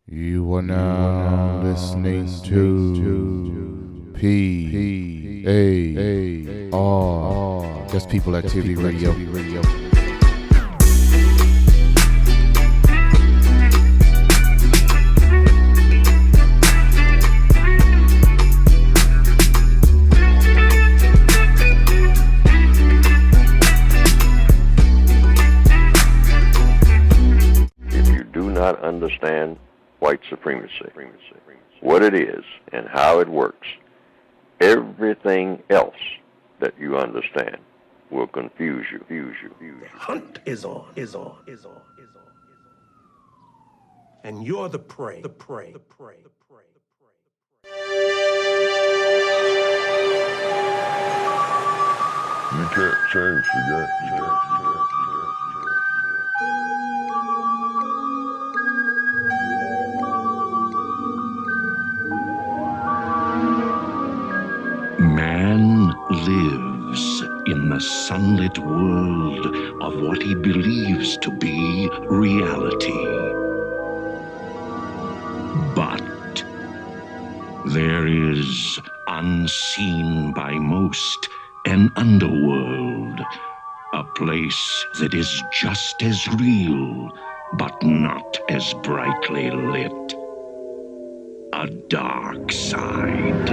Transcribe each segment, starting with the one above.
You are now listening to P.A.R. That's People Activity Radio. If you do not understand white supremacy, what it is and how it works, everything else that you understand will confuse you. The hunt is on. And you're the prey. You can't change the game. Man lives in the sunlit world of what he believes to be reality. But there is, unseen by most, an underworld, a place that is just as real, but not as brightly lit. A dark side.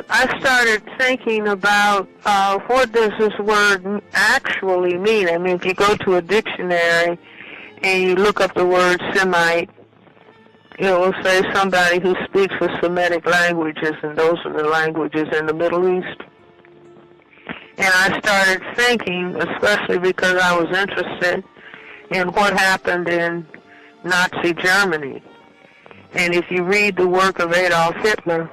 I started thinking about what does this word actually mean. I mean, if you go to a dictionary and you look up the word Semite, it will say somebody who speaks the Semitic languages, and those are the languages in the Middle East. And I started thinking, especially because I was interested in what happened in Nazi Germany. And if you read the work of Adolf Hitler,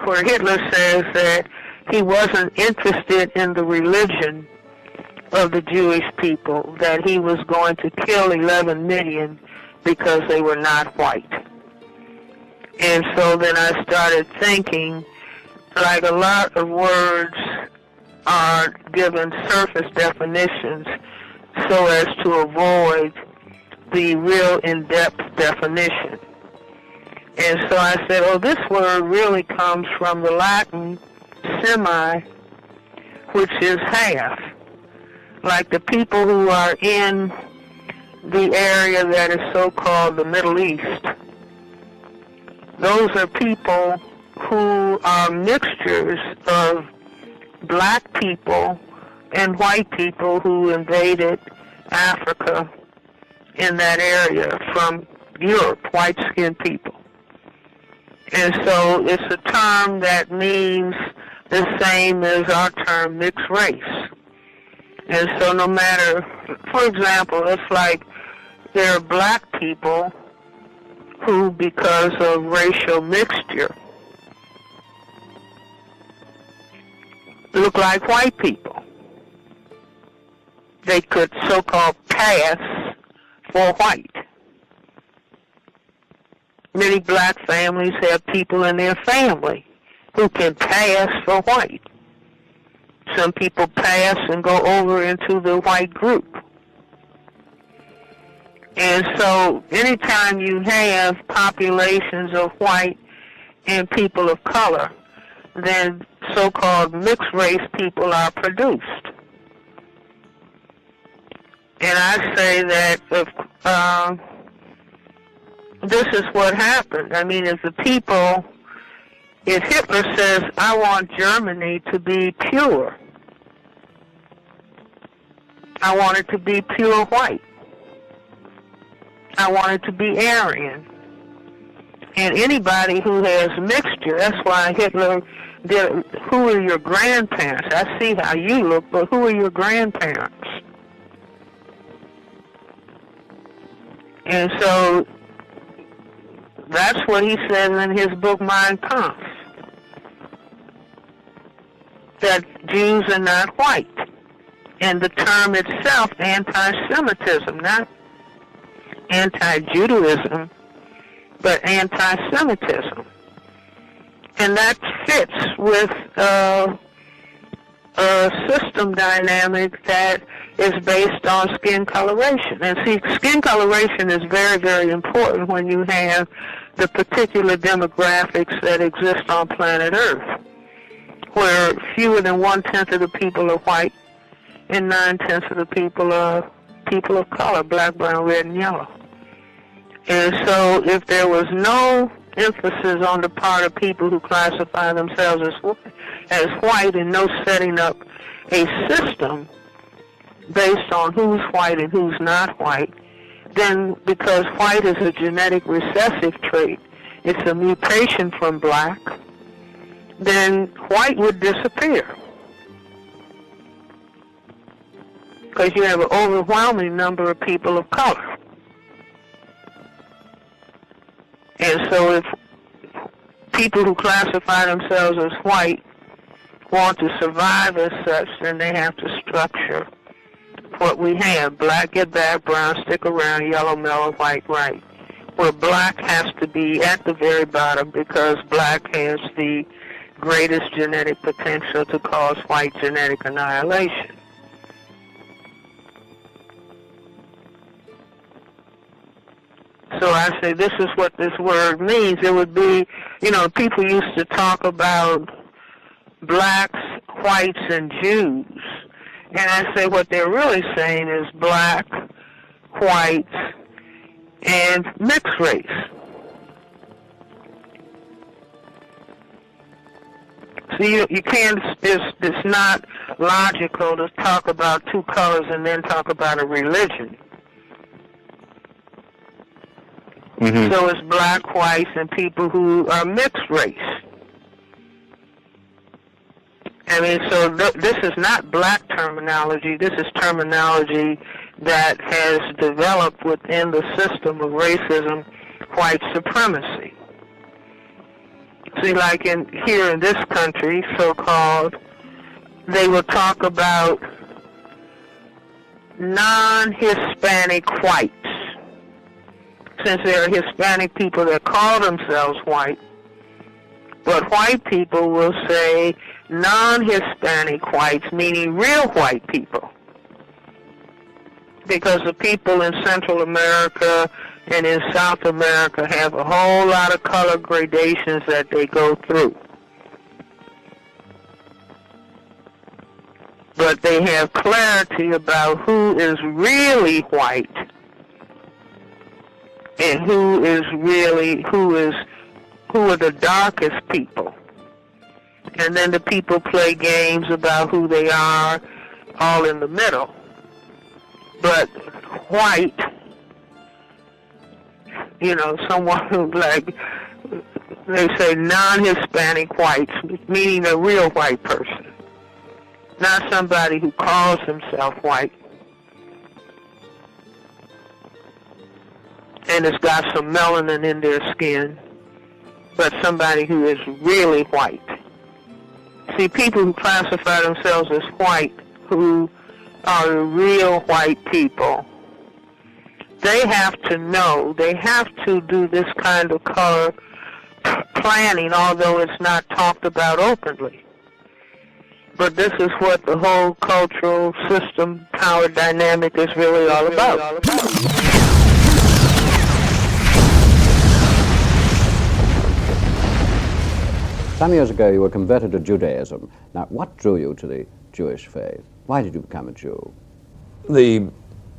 where Hitler says that he wasn't interested in the religion of the Jewish people, that he was going to kill 11 million because they were not white. And so then I started thinking, like a lot of words are given surface definitions so as to avoid the real in-depth definition. And so I said, oh, this word really comes from the Latin semi, which is half. Like the people who are in the area that is so-called the Middle East. Those are people who are mixtures of black people and white people who invaded Africa in that area from Europe, white-skinned people. And so it's a term that means the same as our term mixed race. And so no matter, for example, it's like there are black people who, because of racial mixture, look like white people. They could so-called pass for white. Many black families have people in their family who can pass for white. Some people pass and go over into the white group. And so anytime you have populations of white and people of color, then so-called mixed race people are produced. And I say that if this is what happened. I mean, if the people If Hitler says, I want Germany to be pure, I want it to be pure white, I want it to be Aryan. And anybody who has mixture, that's why Hitler did, who are your grandparents? I see how you look, but who are your grandparents? And so that's what he says in his book, Mein Kampf, that Jews are not white. And the term itself, anti-Semitism, not anti-Judaism, but anti-Semitism. And that fits with a system dynamic that is based on skin coloration. And see, skin coloration is very, very important when you have the particular demographics that exist on planet Earth, where fewer than 1/10 of the people are white and 9/10 of the people are people of color, black, brown, red, and yellow. And so if there was no emphasis on the part of people who classify themselves as white and no setting up a system based on who's white and who's not white, then because white is a genetic recessive trait, it's a mutation from black, then white would disappear. Because you have an overwhelming number of people of color. And so if people who classify themselves as white want to survive as such, then they have to structure what we have. Black, get back, brown, stick around, yellow, mellow, white, right. Where black has to be at the very bottom because black has the greatest genetic potential to cause white genetic annihilation. So I say this is what this word means. It would be, people used to talk about blacks, whites, and Jews. And I say what they're really saying is black, whites, and mixed race. So you can't, it's not logical to talk about two colors and then talk about a religion. Mm-hmm. So it's black, whites, and people who are mixed race. I mean, so this is not black terminology. This is terminology that has developed within the system of racism, white supremacy. See, like here in this country, so-called, they will talk about non-Hispanic whites. Since there are Hispanic people that call themselves white, but white people will say non-Hispanic whites, meaning real white people. Because the people in Central America and in South America have a whole lot of color gradations that they go through. But they have clarity about who is really white and who are the darkest people. And then the people play games about who they are, all in the middle. But white, someone who, like, they say non-Hispanic whites, meaning a real white person. Not somebody who calls himself white and has got some melanin in their skin, but somebody who is really white. See, people who classify themselves as white, who are the real white people, they have to know, they have to do this kind of color planning, although it's not talked about openly. But this is what the whole cultural system, power dynamic is really all about. Some years ago, you were converted to Judaism. Now, what drew you to the Jewish faith? Why did you become a Jew? The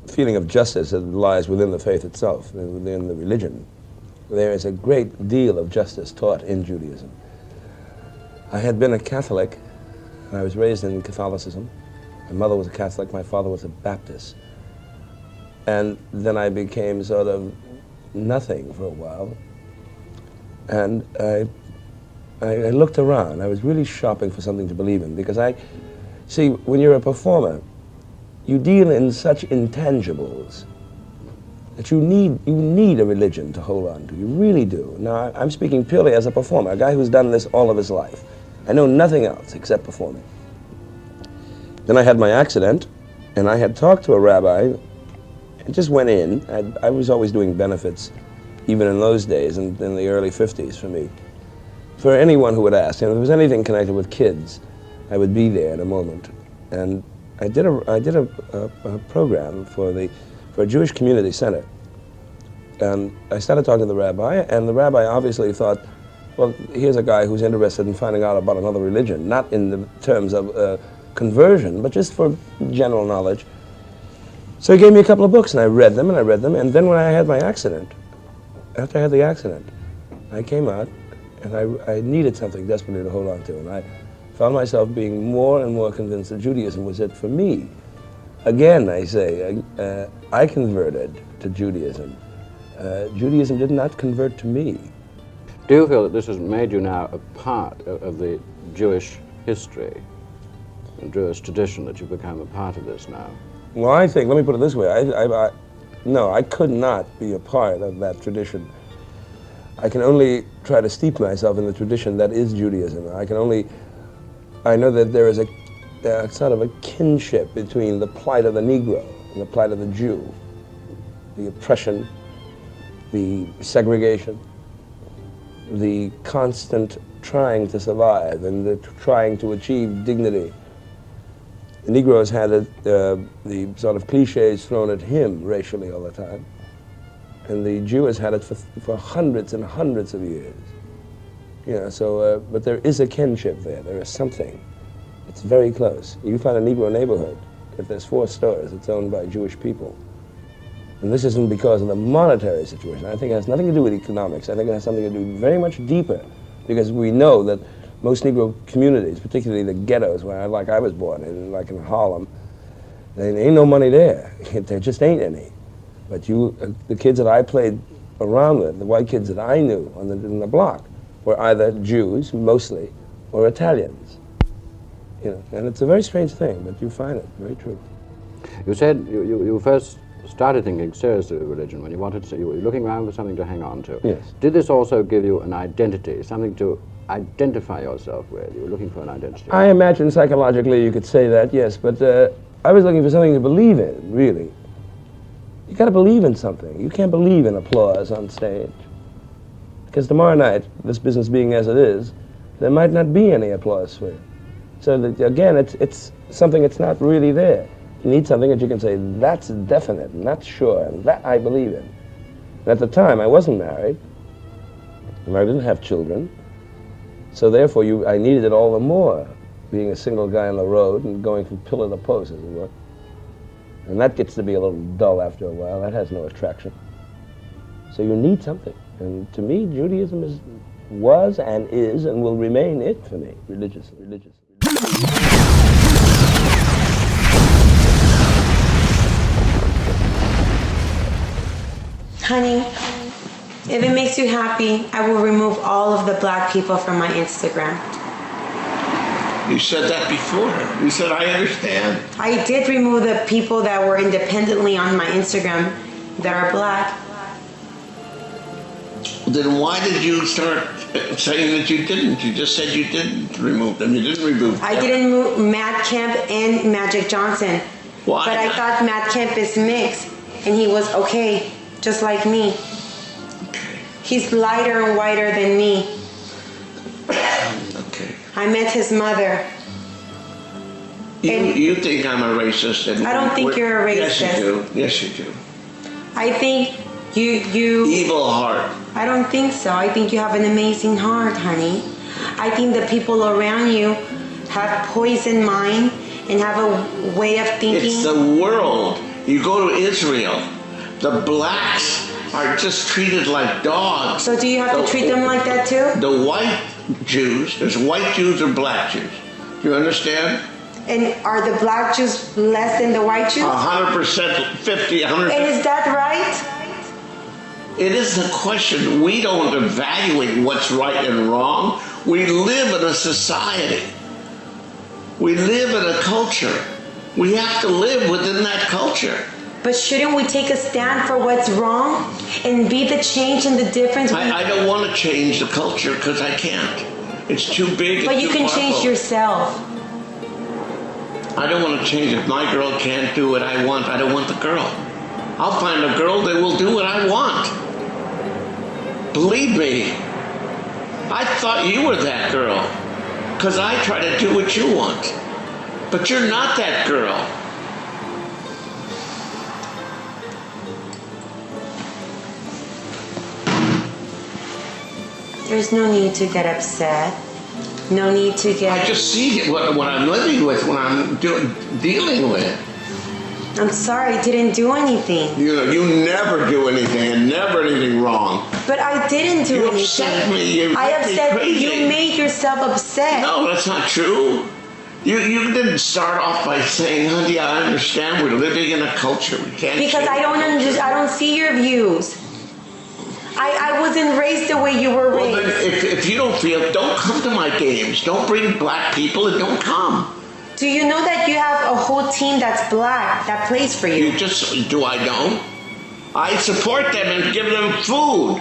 feeling of justice that lies within the faith itself, within the religion. There is a great deal of justice taught in Judaism. I had been a Catholic, and I was raised in Catholicism. My mother was a Catholic, my father was a Baptist. And then I became sort of nothing for a while. And I looked around. I was really shopping for something to believe in, because see, when you're a performer, you deal in such intangibles that you need a religion to hold on to. You really do. Now, I'm speaking purely as a performer, a guy who's done this all of his life. I know nothing else except performing. Then I had my accident, and I had talked to a rabbi, and just went in. I was always doing benefits, even in those days, in the early 50s for me. For anyone who would ask, and if there was anything connected with kids, I would be there in a moment. And I did a program for a Jewish community center. And I started talking to the rabbi, and the rabbi obviously thought, well, here's a guy who's interested in finding out about another religion, not in the terms of conversion, but just for general knowledge. So he gave me a couple of books, and I read them, and then when I had my accident, after I had the accident, I came out, and I needed something desperately to hold on to, and I found myself being more and more convinced that Judaism was it for me. Again, I say, I converted to Judaism. Judaism did not convert to me. Do you feel that this has made you now a part of the Jewish history and Jewish tradition, that you've become a part of this now? Well, I think, let me put it this way, no, I could not be a part of that tradition. I can only try to steep myself in the tradition that is Judaism. I know that there is a sort of a kinship between the plight of the Negro and the plight of the Jew, the oppression, the segregation, the constant trying to survive and the trying to achieve dignity. The Negroes had the sort of cliches thrown at him racially all the time, and the Jews had it for hundreds and hundreds of years. You know, so, but there is a kinship there. There is something. It's very close. You find a Negro neighborhood, if there's 4 stores, it's owned by Jewish people. And this isn't because of the monetary situation. I think it has nothing to do with economics. I think it has something to do very much deeper, because we know that most Negro communities, particularly the ghettos, where I was born in, like in Harlem, there ain't no money there. There just ain't any. But the kids that I played around with, the white kids that I knew in the block, were either Jews, mostly, or Italians. You know, and it's a very strange thing, but you find it very true. You said you first started thinking seriously of religion when you wanted to, you were looking around for something to hang on to. Yes. Did this also give you an identity, something to identify yourself with? You were looking for an identity. I imagine psychologically you could say that, yes, but I was looking for something to believe in, really. You got to believe in something. You can't believe in applause on stage. Because tomorrow night, this business being as it is, there might not be any applause for it. So that, again, it's something that's not really there. You need something that you can say, that's definite, and that's sure, and that I believe in. And at the time, I wasn't married, and I didn't have children, so therefore I needed it all the more, being a single guy on the road and going from pillar to post, as it were. And that gets to be a little dull after a while. That has no attraction. So you need something. And to me, Judaism was and is and will remain it for me, religiously. Honey, if it makes you happy, I will remove all of the black people from my Instagram. You said that before. You said, I understand. I did remove the people that were independently on my Instagram that are black. Then why did you start saying that you didn't? You just said you didn't remove them. You didn't remove I didn't move Matt Kemp and Magic Johnson. Why? But I thought Matt Kemp is mixed, and he was okay, just like me. Okay. He's lighter and whiter than me. Okay. I met his mother. You think I'm a racist? And I don't think you're a racist. Yes, you do. Yes, you do. I think you... Evil heart. I don't think so. I think you have an amazing heart, honey. I think the people around you have poisoned mind and have a way of thinking. It's the world. You go to Israel, the blacks are just treated like dogs. So do you have to treat them like that too? The white Jews. There's white Jews or black Jews. Do you understand? And are the black Jews less than the white Jews? 100%, 50, 100%. And is that right? It isn't a question. We don't evaluate what's right and wrong. We live in a society. We live in a culture. We have to live within that culture. But shouldn't we take a stand for what's wrong and be the change and the difference? I don't want to change the culture because I can't. It's too big. But you can change yourself. I don't want to change. If my girl can't do what I want, I don't want the girl. I'll find a girl that will do what I want. Believe me, I thought you were that girl because I try to do what you want. But you're not that girl. There's no need to get upset. No need to get... I just see what I'm living with, what I'm dealing with. I'm sorry, I didn't do anything. You know, you never do anything and never anything wrong. But I didn't do anything. You upset me. I upset you. You made yourself upset. No, that's not true. You didn't start off by saying, honey, I understand we're living in a culture. We can't because I don't see your views. I wasn't raised the way you were raised. Well, then, if you don't feel, don't come to my games. Don't bring black people and don't come. Do you know that you have a whole team that's black that plays for you? Do I know? I support them and give them food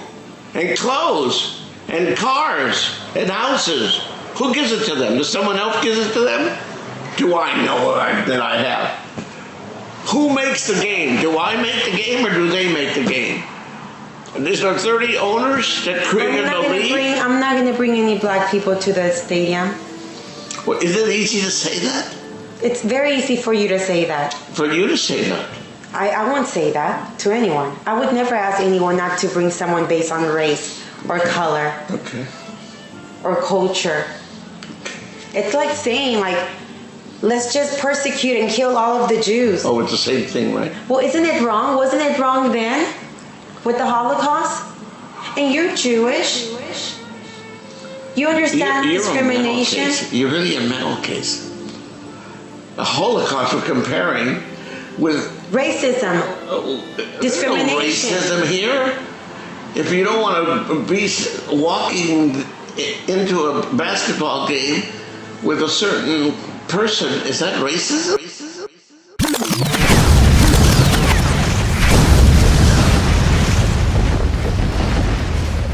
and clothes and cars and houses. Who gives it to them? Does someone else give it to them? Do I know that I have? Who makes the game? Do I make the game or do they make the game? And there's 30 owners that created the league? I'm not going to bring any black people to the stadium. Well, is it easy to say that? It's very easy for you to say that. For you to say that? I won't say that to anyone. I would never ask anyone not to bring someone based on race or color. Okay. Or culture. It's like saying, let's just persecute and kill all of the Jews. Oh, it's the same thing, right? Well, isn't it wrong? Wasn't it wrong then with the Holocaust? And you're Jewish. You understand discrimination? You're really a mental case. The Holocaust we're comparing with racism, discrimination. No racism here. If you don't want to be walking into a basketball game with a certain person, is that racism?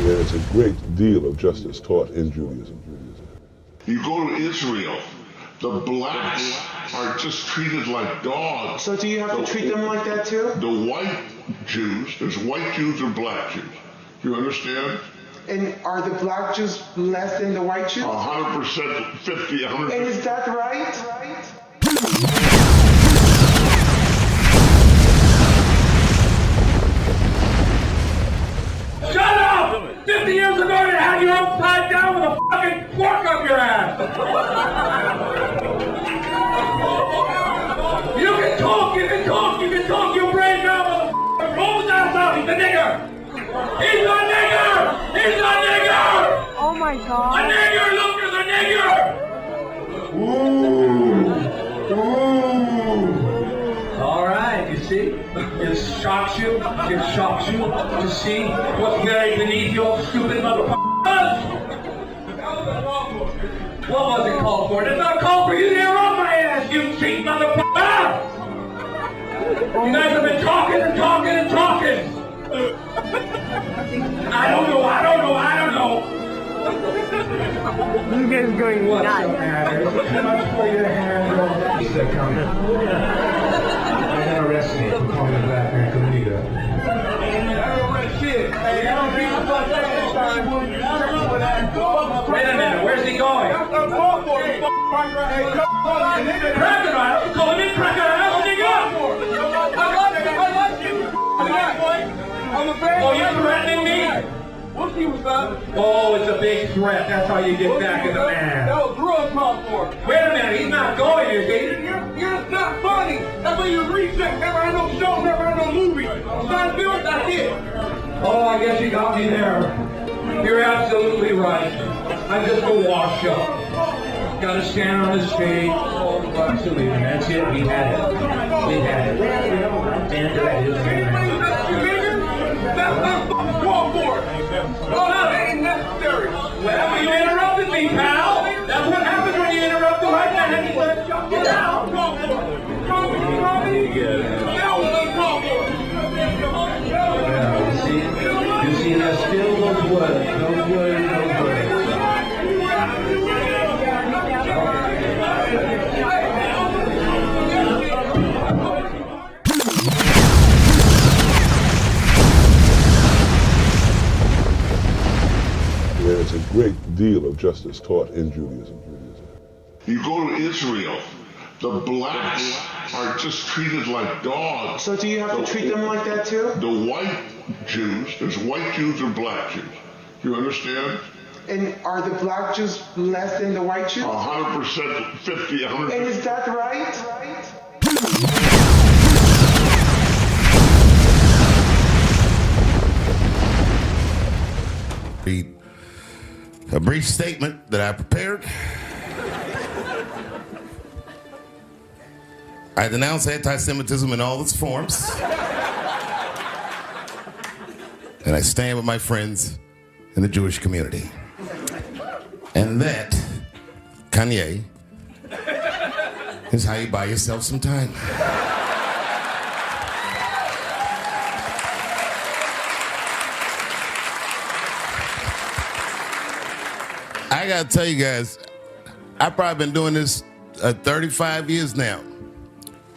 There's a great deal of justice taught in Judaism. You go to Israel, the blacks are just treated like dogs. So do you have to treat them like that too? The white Jews, there's white Jews or black Jews. Do you understand? And are the black Jews less than the white Jews? 100%, 50, 100%. And is that right? Shut up! 50 years ago, they had you upside down with a fucking fork up your ass! You can talk, your brain now, motherfucker! Roll his ass out, he's a nigger! He's a nigger! He's a nigger! Oh my God. A nigger, look, there's a nigger! Ooh. All right, you see? It shocks you to see what's buried beneath your stupid motherfuckers! What was it called for? It's not called for you to hear on my ass, you cheap motherfucker! You guys have been talking and talking and talking! I don't know. You guys going What's nuts. the matter? Is it too much for you to handle? They're coming. They're gonna arrest me for calling a black man Comida. Shit. Hey, I don't think about that this time. Wait a minute, where's he going? Cracker House? Call him in Cracker House, nigga! Oh, you're threatening me? Oh, it's a big threat. That's how you get back in the man. That was real talk for. Wait a minute, he's not going, is he? You're just not funny. That's why you reset. Never had no show, never had no movie. Seinfeld, that's it. Oh, I guess you got me there. You're absolutely right. I'm just a wash up. Gotta stand on the stage, $12 to leave, and that's it. We had it. We had it. And that is That's not call for it. No, that ain't necessary. well, you interrupted me, pal. That's what happens when you interrupt the right man. He said, "Jump it down." Call for it. Call for it. Now let's call for it. You see, there's still those words. Those words, those words. There's a great deal of justice taught in Judaism. You go to Israel, the blacks are just treated like dogs. So do you have to treat them like that too? The white Jews, there's white Jews and black Jews. You understand? And are the black Jews less than the white Jews? 100%, 50, 100%. And is that right? Read a brief statement that I prepared. I denounce anti-Semitism in all its forms. And I stand with my friends in the Jewish community. And that, Kanye, is how you buy yourself some time. I gotta tell you guys, I've probably been doing this 35 years now.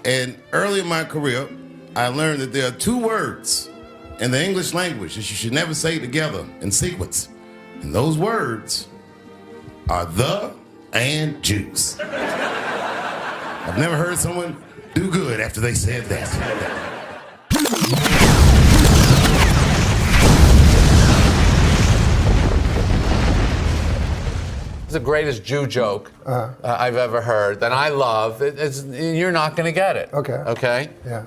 And early in my career, I learned that there are two words in the English language that you should never say together in sequence. And those words are the and Jews. I've never heard someone do good after they said that. It's the greatest Jew joke I've ever heard, that I love. You're not going to get it. Okay. Okay? Yeah.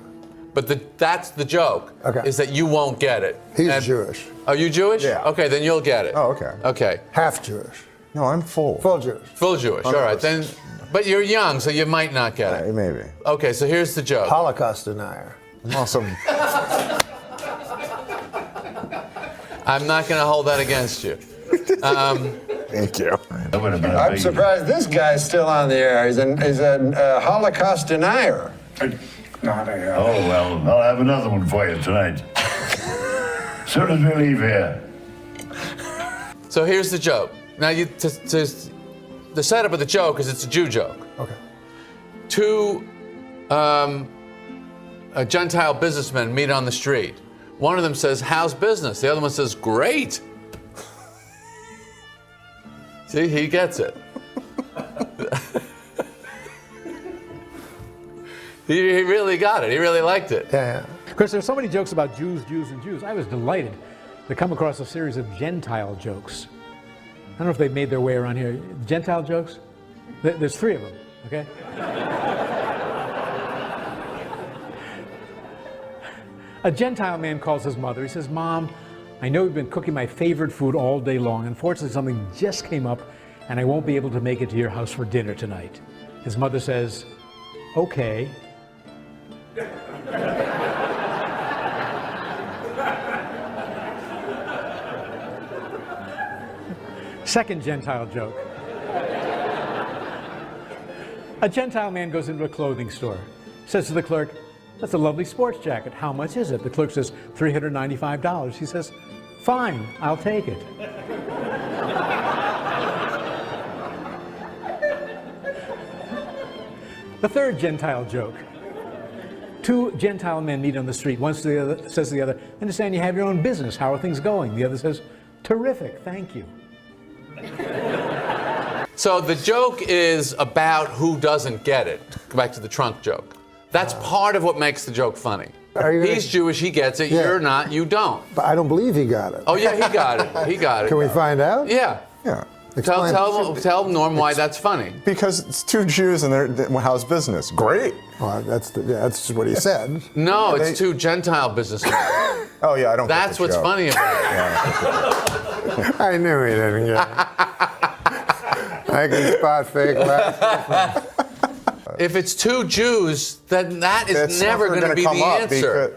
But that's the joke, is that you won't get it. He's Jewish. Are you Jewish? Yeah. Okay, then you'll get it. Oh, okay. Okay. Half Jewish. No, I'm full. Full Jewish. Full Jewish, all right. Then, but you're young, so you might not get it. Maybe. Okay, so here's the joke. Holocaust denier. Awesome. I'm not going to hold that against you. Thank you. I'm surprised this guy's still on the air. He's a Holocaust denier. Oh, well, I'll have another one for you tonight. Soon as we leave here. So here's the joke. Now, the setup of the joke is it's a Jew joke. Okay. Two Gentile businessmen meet on the street. One of them says, "How's business?" The other one says, "Great." See, he gets it. He really got it. He really liked it. Yeah. Of course, there's so many jokes about Jews, Jews, and Jews. I was delighted to come across a series of Gentile jokes. I don't know if they've made their way around here. Gentile jokes? There's 3 of them, okay? A Gentile man calls his mother. He says, "Mom, I know you've been cooking my favorite food all day long. Unfortunately, something just came up, and I won't be able to make it to your house for dinner tonight." His mother says, "Okay." Second Gentile joke. A Gentile man goes into a clothing store, says to the clerk, "That's a lovely sports jacket. How much is it?" The clerk says, $395. He says, "Fine, I'll take it." The third Gentile joke. 2 Gentile men meet on the street. One says to the other, "I understand you have your own business. How are things going?" The other says, "Terrific, thank you." So the joke is about who doesn't get it. Go back to the trunk joke. That's part of what makes the joke funny. He's Jewish, he gets it. Yeah. You're not, you don't. But I don't believe he got it. Oh yeah, he got it. He got it. Can we find out? Yeah. Yeah. Tell Norm why that's funny. Because it's 2 Jews and how's business? Great. Well, that's what he said. No, it's 2 Gentile businessmen. Oh yeah, I don't. That's what's funny about it. I knew he didn't get it. I can spot fake laughter. If it's two Jews, then that is never going to be the answer.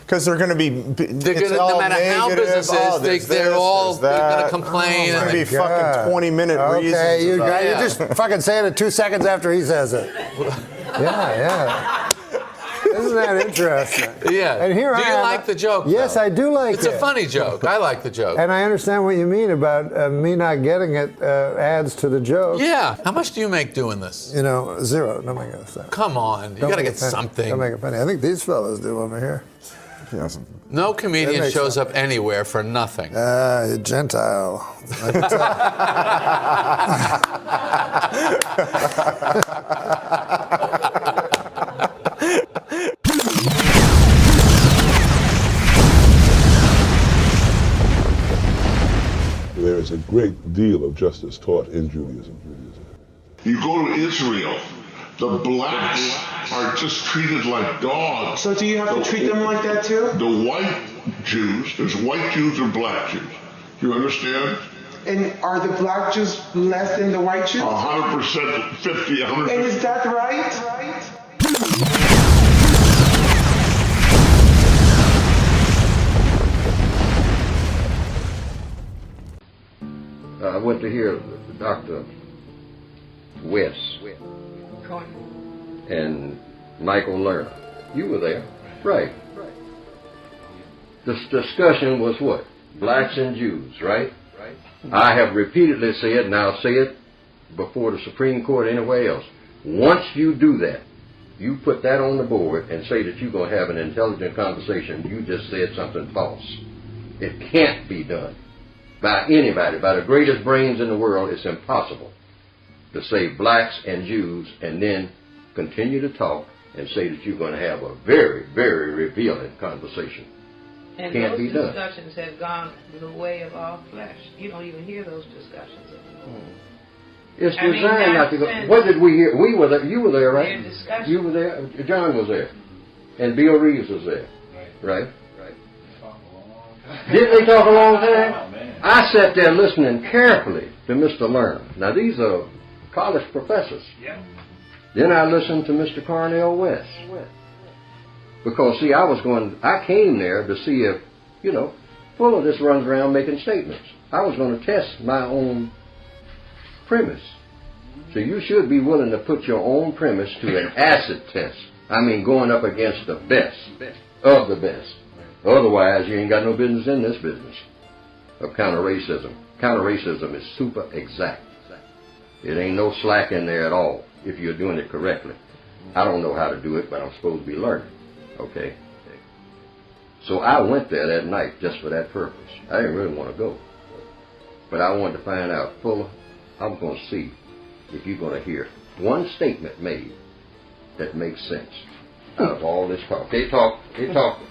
Because they're going to be. No matter how business is, they're all going to complain. It's going to be fucking 20-minute reasons. Okay, you just fucking saying it 2 seconds after he says it. Yeah. Isn't that interesting? Yeah. And here do you like the joke? Yes, though? I do like it's it. It's a funny joke. I like the joke. And I understand what you mean about me not getting it adds to the joke. Yeah. How much do you make doing this? You know, zero. Don't make it stuff. Come on. You got to get something. Don't make it funny. I think these fellas do over here. Yes. No comedian shows up anywhere for nothing. Gentile. I can There is a great deal of justice taught in Judaism. You go to Israel, the blacks are just treated like dogs. So do you have to treat them like that too? The white Jews, there's white Jews and black Jews. You understand? And are the black Jews less than the white Jews? 100%, 50, 100%. And is that right? I went to hear Dr. West and Michael Lerner. You were there. Right. This discussion was what? Blacks and Jews, right? I have repeatedly said, and I'll say it before the Supreme Court anywhere else. Once you do that, you put that on the board and say that you're going to have an intelligent conversation, you just said something false. It can't be done by anybody. By the greatest brains in the world, it's impossible to say blacks and Jews and then continue to talk and say that you're going to have a very, very revealing conversation. And can't be those done. discussions have gone the way of all flesh. You don't even hear those discussions anymore. It's designed not to go. What did we hear? We were there. You were there, right? You were there. John was there. And Bill Reeves was there. Right? Didn't they talk a long time? I sat there listening carefully to Mr. Lerner. Now, these are college professors. Then I listened to Mr. Cornel West. Because, see, I came there to see if, Fuller just runs around making statements. I was going to test my own premise. So you should be willing to put your own premise to an acid test. I mean, going up against the best of the best. Otherwise, you ain't got no business in this business of counter-racism. Counter-racism is super exact. It ain't no slack in there at all if you're doing it correctly. I don't know how to do it, but I'm supposed to be learning. Okay? So I went there that night just for that purpose. I didn't really want to go. But I wanted to find out, Fuller, I'm going to see if you're going to hear one statement made that makes sense out of all this talk. They talked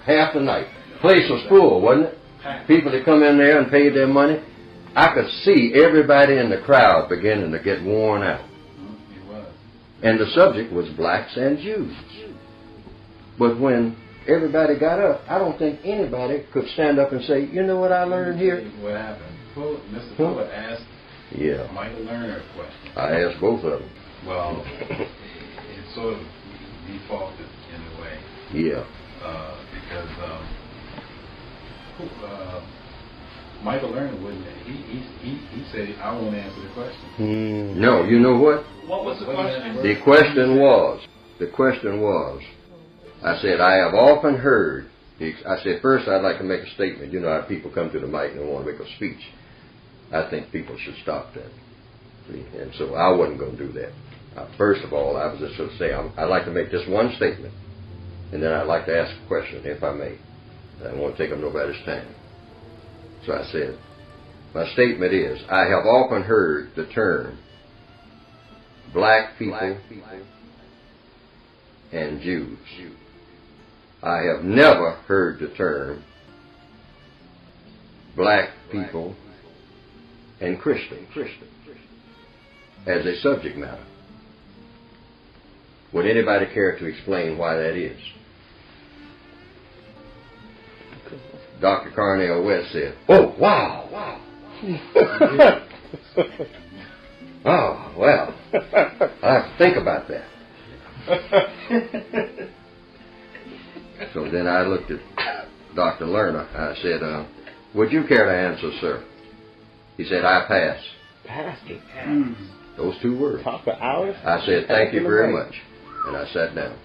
half the night. Place was full, wasn't it? People that come in there and paid their money. I could see everybody in the crowd beginning to get worn out. And the subject was blacks and Jews. But when everybody got up, I don't think anybody could stand up and say, you know what I learned here? What happened? Mr. Fuller asked Michael Lerner a question. I asked both of them. Well, it sort of defaulted in a way. Yeah. Because Michael Lerner wouldn't. He said, I won't answer the question. No, you know what? What was the question? The question was, I said, I have often heard, I said, first I'd like to make a statement. You know how people come to the mic and they want to make a speech. I think people should stop that. See? And so I wasn't going to do that. First of all, I was just going to say, I'd like to make just one statement. And then I'd like to ask a question, if I may. I don't want to take up nobody's time. So I said, my statement is, I have often heard the term black people and Jews. I have never heard the term black people and Christians as a subject matter. Would anybody care to explain why that is? Dr. Cornel West said, oh, wow. Oh, well, I have to think about that. So then I looked at Dr. Lerner. I said, would you care to answer, sir? He said, I pass. Pastor. Those 2 words. Talk for hours? I said, thank you very much. And I sat down.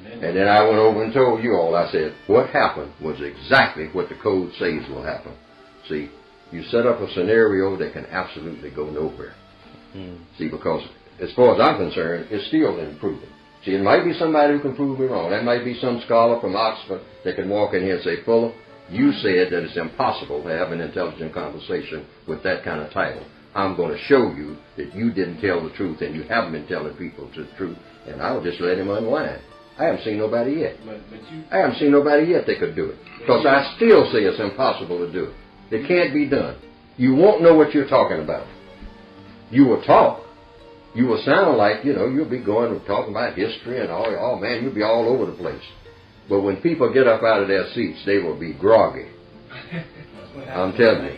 And then I went over and told you all, I said, what happened was exactly what the code says will happen. See, you set up a scenario that can absolutely go nowhere. See, because as far as I'm concerned, it's still improving. See, it might be somebody who can prove me wrong. That might be some scholar from Oxford that can walk in here and say, Fuller, you said that it's impossible to have an intelligent conversation with that kind of title. I'm going to show you that you didn't tell the truth and you haven't been telling people the truth. And I'll just let him unwind. I haven't seen nobody yet. I haven't seen nobody yet that could do it. Because I still say it's impossible to do it. It can't be done. You won't know what you're talking about. You will talk. You will sound like, you'll be going and talking about history and all. Oh, man, you'll be all over the place. But when people get up out of their seats, they will be groggy. I'm telling you.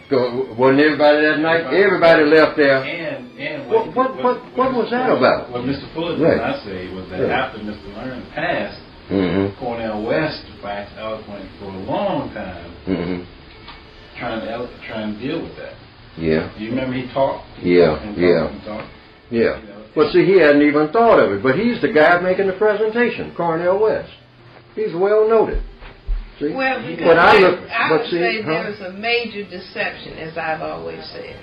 Wasn't everybody that night? Everybody left there. And what was that about? What Mr. Fuller did not say was that after Mr. Lerner passed, Cornel West waxed eloquent for a long time, trying to deal with that. Yeah. Do you remember he talked? Yeah. But see, he hadn't even thought of it. But he's the guy making the presentation, Cornel West. He's well noted. See? Well, I would say there is a major deception, as I've always said.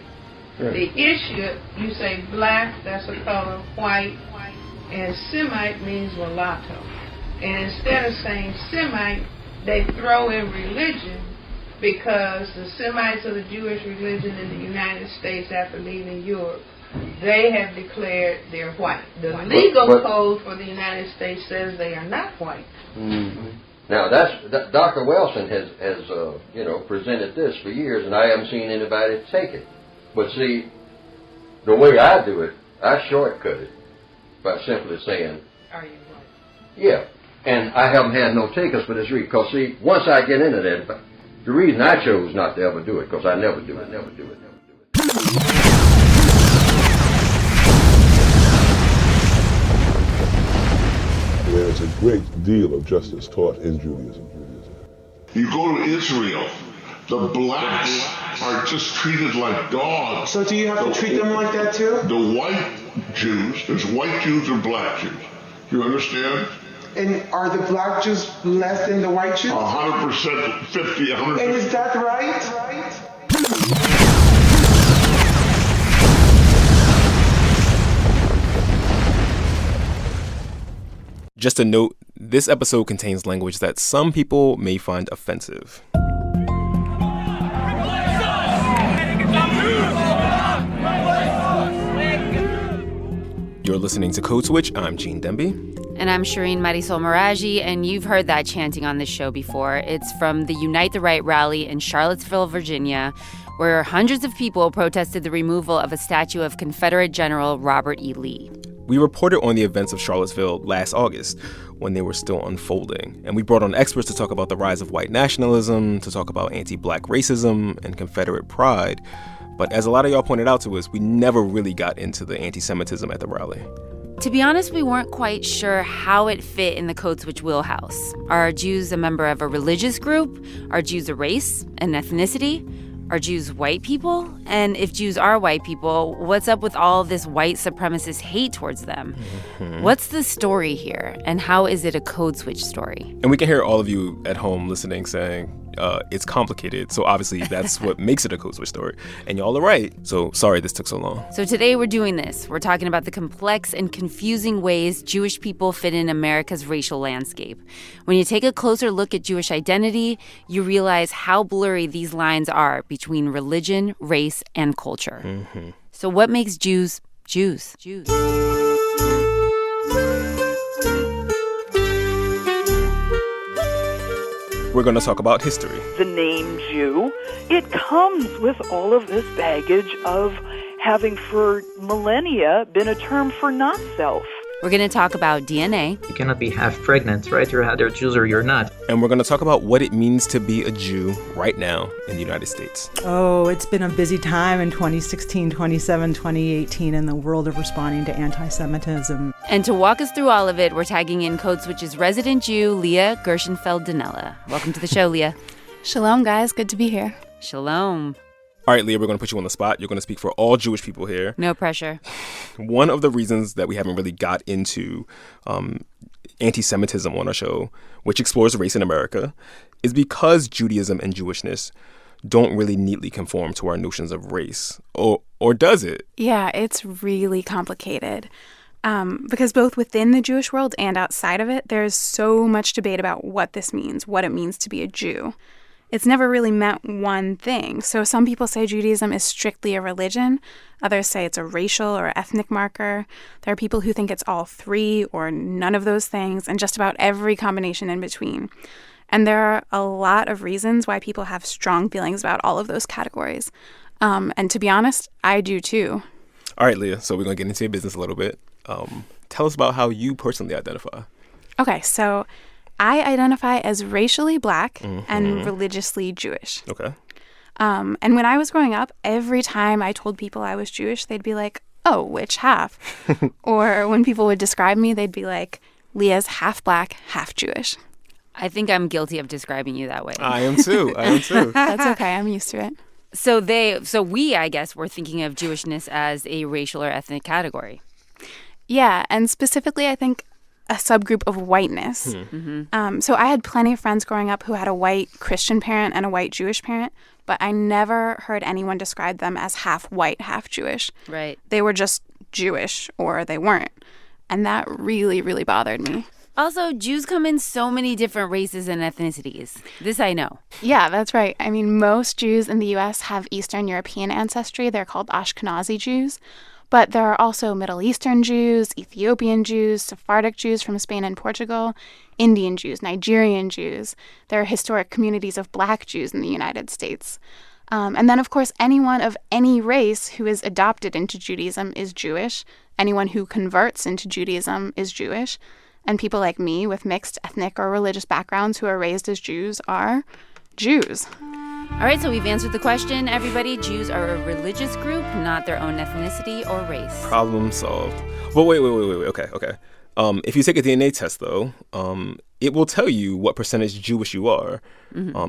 Right. The issue, you say black, that's a color, white, and Semite means mulatto. And instead of saying Semite, they throw in religion because the Semites of the Jewish religion in the United States after leaving Europe, they have declared they're white. The legal code for the United States says they are not white. Now, Dr. Welsing has presented this for years, and I haven't seen anybody take it. But see, the way I do it, I shortcut it by simply saying, are you white? Yeah. And I haven't had no takers for this reason. Because see, once I get into that, the reason I chose not to ever do it, because I never do it. There's a great deal of justice taught in Judaism. You go to Israel, the blacks are just treated like dogs. So do you have to treat them like that too? The white Jews, there's white Jews and black Jews. You understand? And are the black Jews less than the white Jews? 100%, 50, 100%. And is that right? Just a note, this episode contains language that some people may find offensive. You're listening to Code Switch. I'm Gene Demby. And I'm Shireen Marisol Meraji, and you've heard that chanting on this show before. It's from the Unite the Right rally in Charlottesville, Virginia, where hundreds of people protested the removal of a statue of Confederate General Robert E. Lee. We reported on the events of Charlottesville last August when they were still unfolding. And we brought on experts to talk about the rise of white nationalism, to talk about anti-black racism and Confederate pride. But as a lot of y'all pointed out to us, we never really got into the anti-Semitism at the rally. To be honest, we weren't quite sure how it fit in the Code Switch wheelhouse. Are Jews a member of a religious group? Are Jews a race, an ethnicity? Are Jews white people? And if Jews are white people, what's up with all this white supremacist hate towards them? What's the story here, and how is it a Code Switch story? And we can hear all of you at home listening saying, it's complicated, so obviously that's what makes it a Code Switch story. And y'all are right, so sorry this took so long. So today we're doing this. We're talking about the complex and confusing ways Jewish people fit in America's racial landscape. When you take a closer look at Jewish identity, you realize how blurry these lines are between religion, race, and culture. So what makes Jews Jews? We're going to talk about history. The name Jew, it comes with all of this baggage of having for millennia been a term for not self. We're going to talk about DNA. You cannot be half pregnant, right? You're either Jews or you're not. And we're going to talk about what it means to be a Jew right now in the United States. Oh, it's been a busy time in 2016, 2017, 2018 in the world of responding to anti-Semitism. And to walk us through all of it, we're tagging in Code Switch's resident Jew, Leah Gershenfeld-Danella. Welcome to the show, Leah. Shalom, guys. Good to be here. Shalom. All right, Leah, we're going to put you on the spot. You're going to speak for all Jewish people here. No pressure. One of the reasons that we haven't really got into anti-Semitism on our show, which explores race in America, is because Judaism and Jewishness don't really neatly conform to our notions of race. Or does it? Yeah, it's really complicated. Because both within the Jewish world and outside of it, there's so much debate about what this means, what it means to be a Jew. It's never really meant one thing. So some people say Judaism is strictly a religion. Others say it's a racial or ethnic marker. There are people who think it's all three or none of those things, and just about every combination in between. And there are a lot of reasons why people have strong feelings about all of those categories. And to be honest, I do too. All right, Leah, so we're going to get into your business a little bit. Tell us about how you personally identify. Okay, so I identify as racially black and religiously Jewish. Okay. And when I was growing up, every time I told people I was Jewish, they'd be like, oh, which half? Or when people would describe me, they'd be like, Leah's half black, half Jewish. I think I'm guilty of describing you that way. I am too. That's okay. I'm used to it. So we, I guess, were thinking of Jewishness as a racial or ethnic category. Yeah, and specifically, I think a subgroup of whiteness. So I had plenty of friends growing up who had a white Christian parent and a white Jewish parent, but I never heard anyone describe them as half white, half Jewish. Right. They were just Jewish or they weren't. And that really, really bothered me. Also, Jews come in so many different races and ethnicities. This I know. Yeah, that's right. I mean, most Jews in the U.S. have Eastern European ancestry. They're called Ashkenazi Jews. But there are also Middle Eastern Jews, Ethiopian Jews, Sephardic Jews from Spain and Portugal, Indian Jews, Nigerian Jews. There are historic communities of black Jews in the United States. And then, of course, anyone of any race who is adopted into Judaism is Jewish. Anyone who converts into Judaism is Jewish. And people like me with mixed ethnic or religious backgrounds who are raised as Jews are Jews. All right, so we've answered the question, everybody. Jews are a religious group, not their own ethnicity or race. Problem solved. Well, wait. Okay. If you take a DNA test, though, it will tell you what percentage Jewish you are.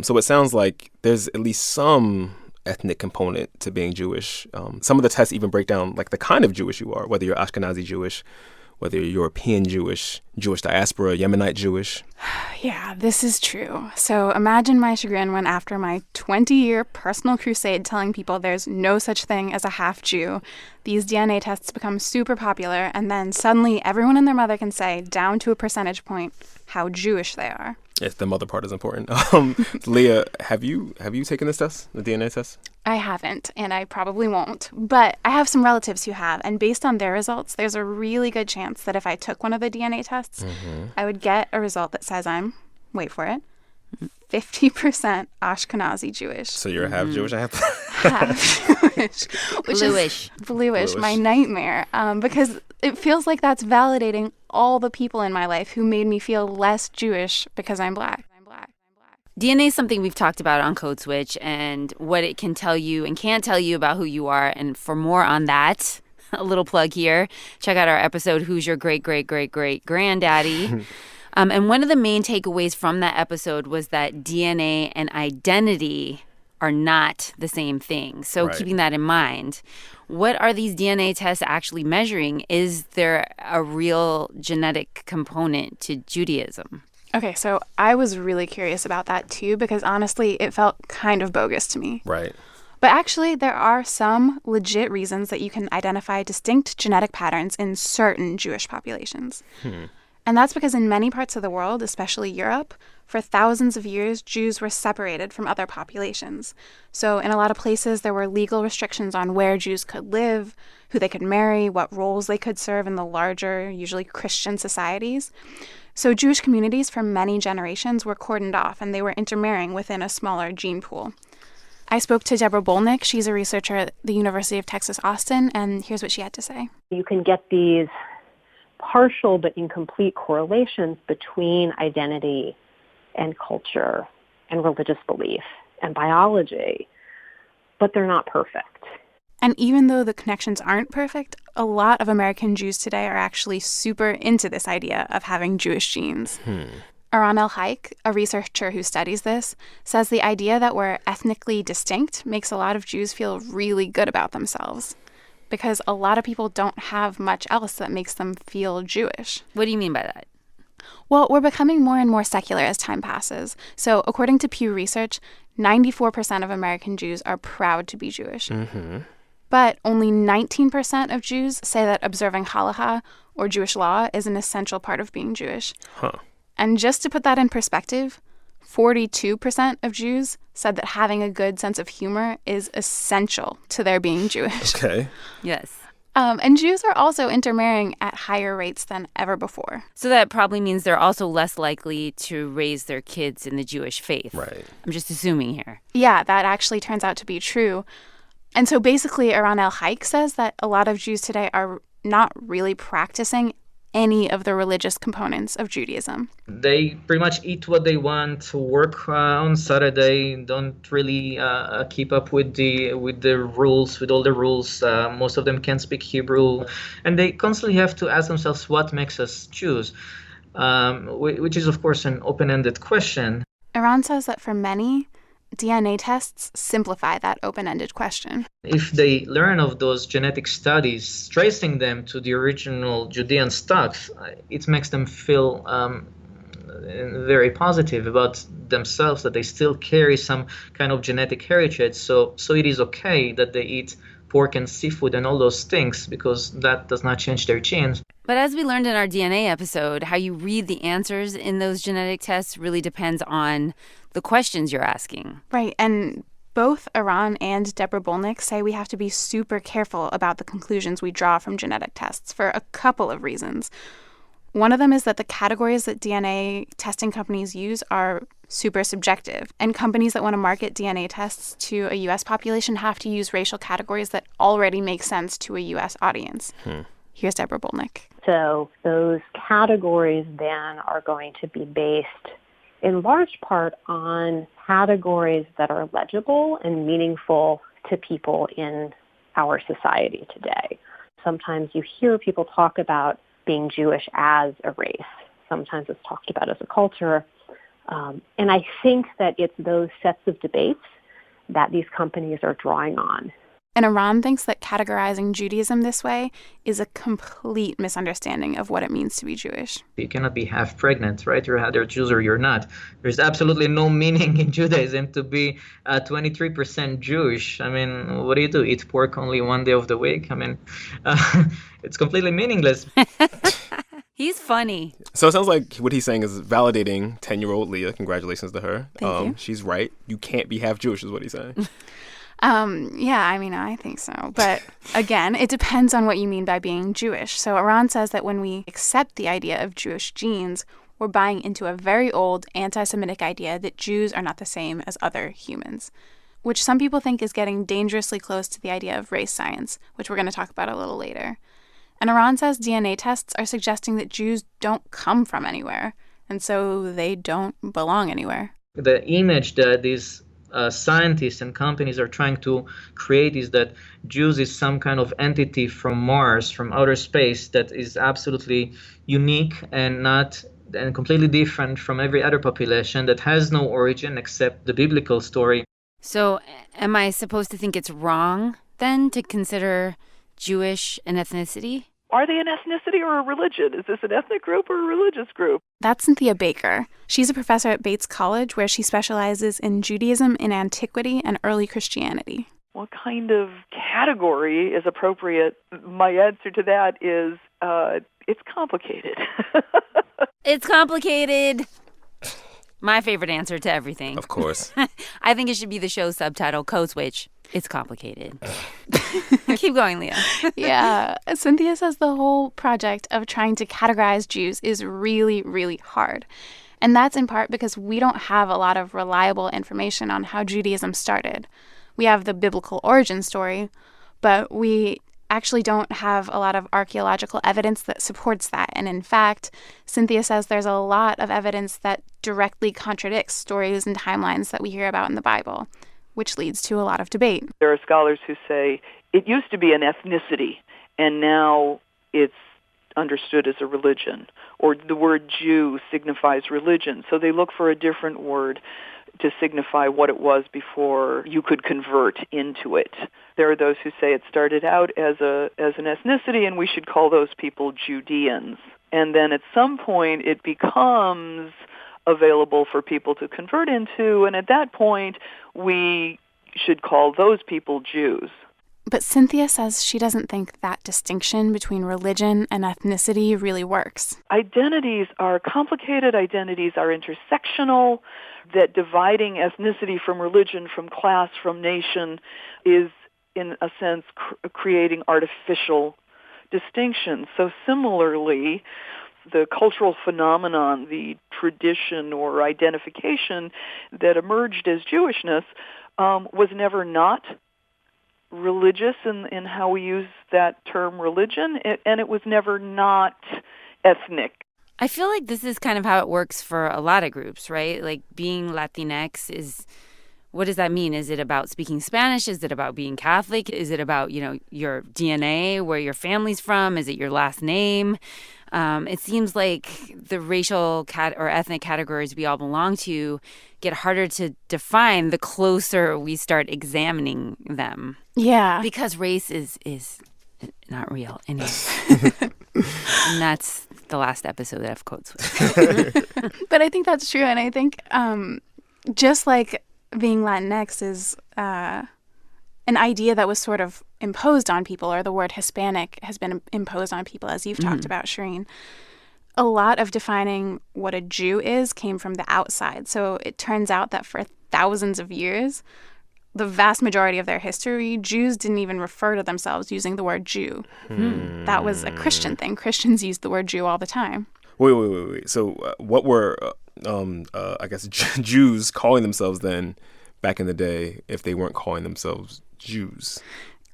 So it sounds like there's at least some ethnic component to being Jewish. Some of the tests even break down like the kind of Jewish you are, whether you're Ashkenazi Jewish, whether you're European Jewish, Jewish diaspora, Yemenite Jewish. Yeah, this is true. So imagine my chagrin when after my 20-year personal crusade telling people there's no such thing as a half Jew, these DNA tests become super popular, and then suddenly everyone and their mother can say, down to a percentage point, how Jewish they are. Yes, the mother part is important. Leah, have you taken this test, the DNA test? I haven't, and I probably won't. But I have some relatives who have, and based on their results, there's a really good chance that if I took one of the DNA tests, I would get a result that says I'm, wait for it, 50% Ashkenazi Jewish. So you're half Jewish, half Jewish. Which is bluish, my nightmare. Because it feels like that's validating all the people in my life who made me feel less Jewish because I'm black. DNA is something we've talked about on Code Switch and what it can tell you and can't tell you about who you are. And for more on that, a little plug here, check out our episode, Who's Your Great-Great-Great-Great-Granddaddy? And one of the main takeaways from that episode was that DNA and identity are not the same thing. So keeping that in mind, what are these DNA tests actually measuring? Is there a real genetic component to Judaism? Okay, so I was really curious about that too, because honestly, it felt kind of bogus to me. Right. But actually, there are some legit reasons that you can identify distinct genetic patterns in certain Jewish populations. And that's because in many parts of the world, especially Europe, for thousands of years, Jews were separated from other populations. So in a lot of places, there were legal restrictions on where Jews could live, who they could marry, what roles they could serve in the larger, usually Christian societies. So Jewish communities for many generations were cordoned off, and they were intermarrying within a smaller gene pool. I spoke to Deborah Bolnick. She's a researcher at the University of Texas, Austin, and here's what she had to say. You can get these partial but incomplete correlations between identity and culture and religious belief and biology, but they're not perfect. And even though the connections aren't perfect, a lot of American Jews today are actually super into this idea of having Jewish genes. Eran El-Haik, a researcher who studies this, says the idea that we're ethnically distinct makes a lot of Jews feel really good about themselves, because a lot of people don't have much else that makes them feel Jewish. What do you mean by that? Well, we're becoming more and more secular as time passes. So according to Pew Research, 94% of American Jews are proud to be Jewish. But only 19% of Jews say that observing halacha, or Jewish law, is an essential part of being Jewish. And just to put that in perspective, 42% of Jews said that having a good sense of humor is essential to their being Jewish. Okay. Yes. And Jews are also intermarrying at higher rates than ever before. So that probably means they're also less likely to raise their kids in the Jewish faith. Right. I'm just assuming here. Yeah, that actually turns out to be true. And so basically, Eran El-Haik says that a lot of Jews today are not really practicing any of the religious components of Judaism. They pretty much eat what they want, work on Saturday, don't really keep up with the rules, with all the rules. Most of them can't speak Hebrew, and they constantly have to ask themselves what makes us Jews, which is, of course, an open-ended question. Eran says that for many, DNA tests simplify that open-ended question. If they learn of those genetic studies, tracing them to the original Judean stocks, it makes them feel very positive about themselves, that they still carry some kind of genetic heritage. So it is okay that they eat pork and seafood and all those things, because that does not change their genes. But as we learned in our DNA episode, how you read the answers in those genetic tests really depends on the questions you're asking. Right, and both Eran and Deborah Bolnick say we have to be super careful about the conclusions we draw from genetic tests for a couple of reasons. One of them is that the categories that DNA testing companies use are super subjective, and companies that want to market DNA tests to a U.S. population have to use racial categories that already make sense to a U.S. audience. Here's Deborah Bolnick. So those categories then are going to be based in large part on categories that are legible and meaningful to people in our society today. Sometimes you hear people talk about being Jewish as a race. Sometimes it's talked about as a culture. And I think that it's those sets of debates that these companies are drawing on. And Eran thinks that categorizing Judaism this way is a complete misunderstanding of what it means to be Jewish. You cannot be half pregnant, right? You're either Jews or you're not. There's absolutely no meaning in Judaism to be 23% Jewish. I mean, what do? Eat pork only one day of the week? I mean, it's completely meaningless. He's funny. So it sounds like what he's saying is validating 10-year-old Leah. Congratulations to her. Thank you. She's right. You can't be half Jewish is what he's saying. Yeah, I mean, I think so. But again, it depends on what you mean by being Jewish. So Eran says that when we accept the idea of Jewish genes, we're buying into a very old anti-Semitic idea that Jews are not the same as other humans, which some people think is getting dangerously close to the idea of race science, which we're going to talk about a little later. And Eran says DNA tests are suggesting that Jews don't come from anywhere, and so they don't belong anywhere. The image that these scientists and companies are trying to create is that Jews is some kind of entity from Mars, from outer space, that is absolutely unique and completely different from every other population, that has no origin except the biblical story. So am I supposed to think it's wrong then to consider Jewish an ethnicity? Are they an ethnicity or a religion? Is this an ethnic group or a religious group? That's Cynthia Baker. She's a professor at Bates College, where she specializes in Judaism in antiquity and early Christianity. What kind of category is appropriate? My answer to that is it's complicated. It's complicated. My favorite answer to everything. Of course. I think it should be the show's subtitle, Code Switch. It's complicated. Keep going, Leah. Yeah. Cynthia says the whole project of trying to categorize Jews is really, really hard. And that's in part because we don't have a lot of reliable information on how Judaism started. We have the biblical origin story, but we actually don't have a lot of archaeological evidence that supports that. And in fact, Cynthia says there's a lot of evidence that directly contradicts stories and timelines that we hear about in the Bible, which leads to a lot of debate. There are scholars who say it used to be an ethnicity, and now it's understood as a religion, or the word Jew signifies religion. So they look for a different word to signify what it was before you could convert into it. There are those who say it started out as an ethnicity and we should call those people Judeans. And then at some point it becomes available for people to convert into, and at that point we should call those people Jews. But Cynthia says she doesn't think that distinction between religion and ethnicity really works. Identities are complicated, identities are intersectional, that dividing ethnicity from religion, from class, from nation is, in a sense, creating artificial distinctions. So similarly, the cultural phenomenon, the tradition or identification that emerged as Jewishness was never not religious in how we use that term religion, and it was never not ethnic. I feel like this is kind of how it works for a lot of groups, right? Like being Latinx is, what does that mean? Is it about speaking Spanish? Is it about being Catholic? Is it about, your DNA, where your family's from? Is it your last name? It seems like the racial or ethnic categories we all belong to get harder to define the closer we start examining them. Yeah. Because race is not real anyway. And that's the last episode that I've quotes with. But I think that's true. And I think just like being Latinx is an idea that was sort of imposed on people, or the word Hispanic has been imposed on people, as you've talked about, Shireen. A lot of defining what a Jew is came from the outside. So it turns out that for thousands of years, the vast majority of their history, Jews didn't even refer to themselves using the word Jew. That was a Christian thing. Christians used the word Jew all the time. Wait. So what were, I guess, Jews calling themselves then back in the day if they weren't calling themselves Jews?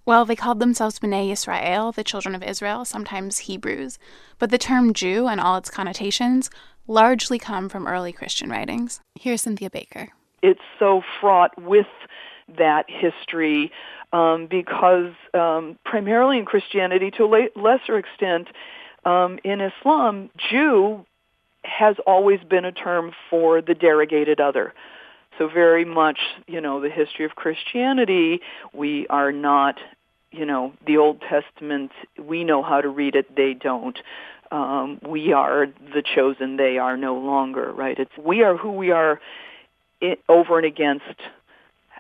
Well, they called themselves B'nai Yisrael, the children of Israel, sometimes Hebrews. But the term Jew and all its connotations largely come from early Christian writings. Here's Cynthia Baker. It's so fraught with that history because primarily in Christianity, to a lesser extent in Islam, Jew has always been a term for the derogated other. So very much, the history of Christianity, we are not, the Old Testament, we know how to read it, they don't. We are the chosen, they are no longer, right? We are who we are over and against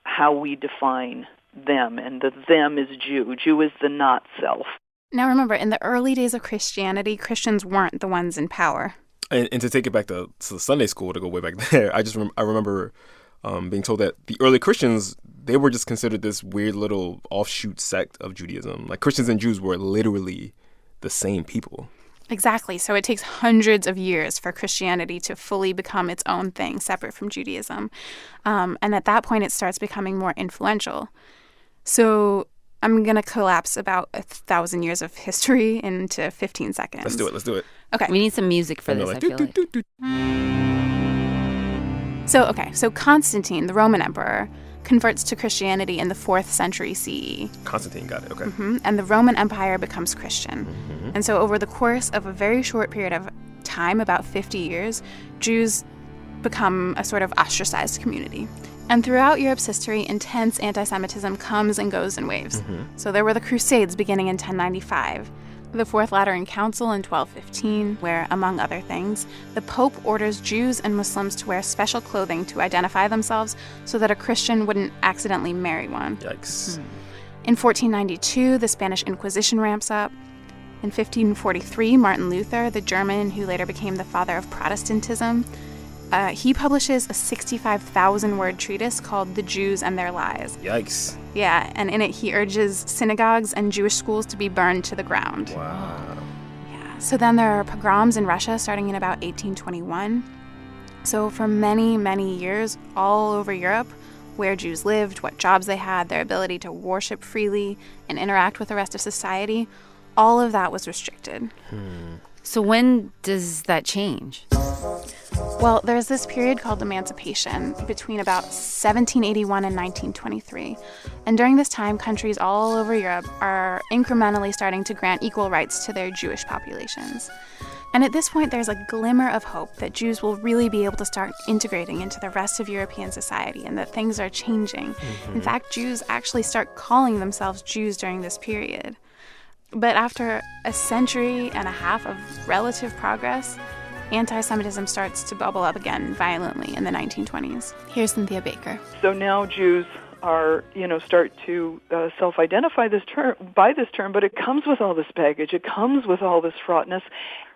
how we define them, and the them is Jew. Jew is the not self. Now remember, in the early days of Christianity, Christians weren't the ones in power. And to take it back to Sunday school, to go way back there, I remember being told that the early Christians, they were just considered this weird little offshoot sect of Judaism. Like Christians and Jews were literally the same people. Exactly. So it takes hundreds of years for Christianity to fully become its own thing, separate from Judaism. And at that point, it starts becoming more influential. So I'm going to collapse about 1,000 years of history into 15 seconds. Let's do it. Okay. We need some music for this, I feel like. So Constantine, the Roman emperor, converts to Christianity in the 4th century CE. Constantine, got it, okay. And the Roman Empire becomes Christian. And so over the course of a very short period of time, about 50 years, Jews become a sort of ostracized community. And throughout Europe's history, intense anti-Semitism comes and goes in waves. So there were the Crusades beginning in 1095, the Fourth Lateran Council in 1215, where, among other things, the Pope orders Jews and Muslims to wear special clothing to identify themselves so that a Christian wouldn't accidentally marry one. Yikes. In 1492, the Spanish Inquisition ramps up. In 1543, Martin Luther, the German who later became the father of Protestantism, he publishes a 65,000-word treatise called The Jews and Their Lies. Yikes. Yeah, and in it he urges synagogues and Jewish schools to be burned to the ground. Wow. Yeah. So then there are pogroms in Russia starting in about 1821. So for many, many years, all over Europe, where Jews lived, what jobs they had, their ability to worship freely and interact with the rest of society, all of that was restricted. So when does that change? Well, there's this period called Emancipation between about 1781 and 1923. And during this time, countries all over Europe are incrementally starting to grant equal rights to their Jewish populations. And at this point, there's a glimmer of hope that Jews will really be able to start integrating into the rest of European society and that things are changing. In fact, Jews actually start calling themselves Jews during this period. But after a century and a half of relative progress, anti-Semitism starts to bubble up again violently in the 1920s. Here's Cynthia Baker. So now Jews are, start to self-identify by this term, but it comes with all this baggage. It comes with all this fraughtness,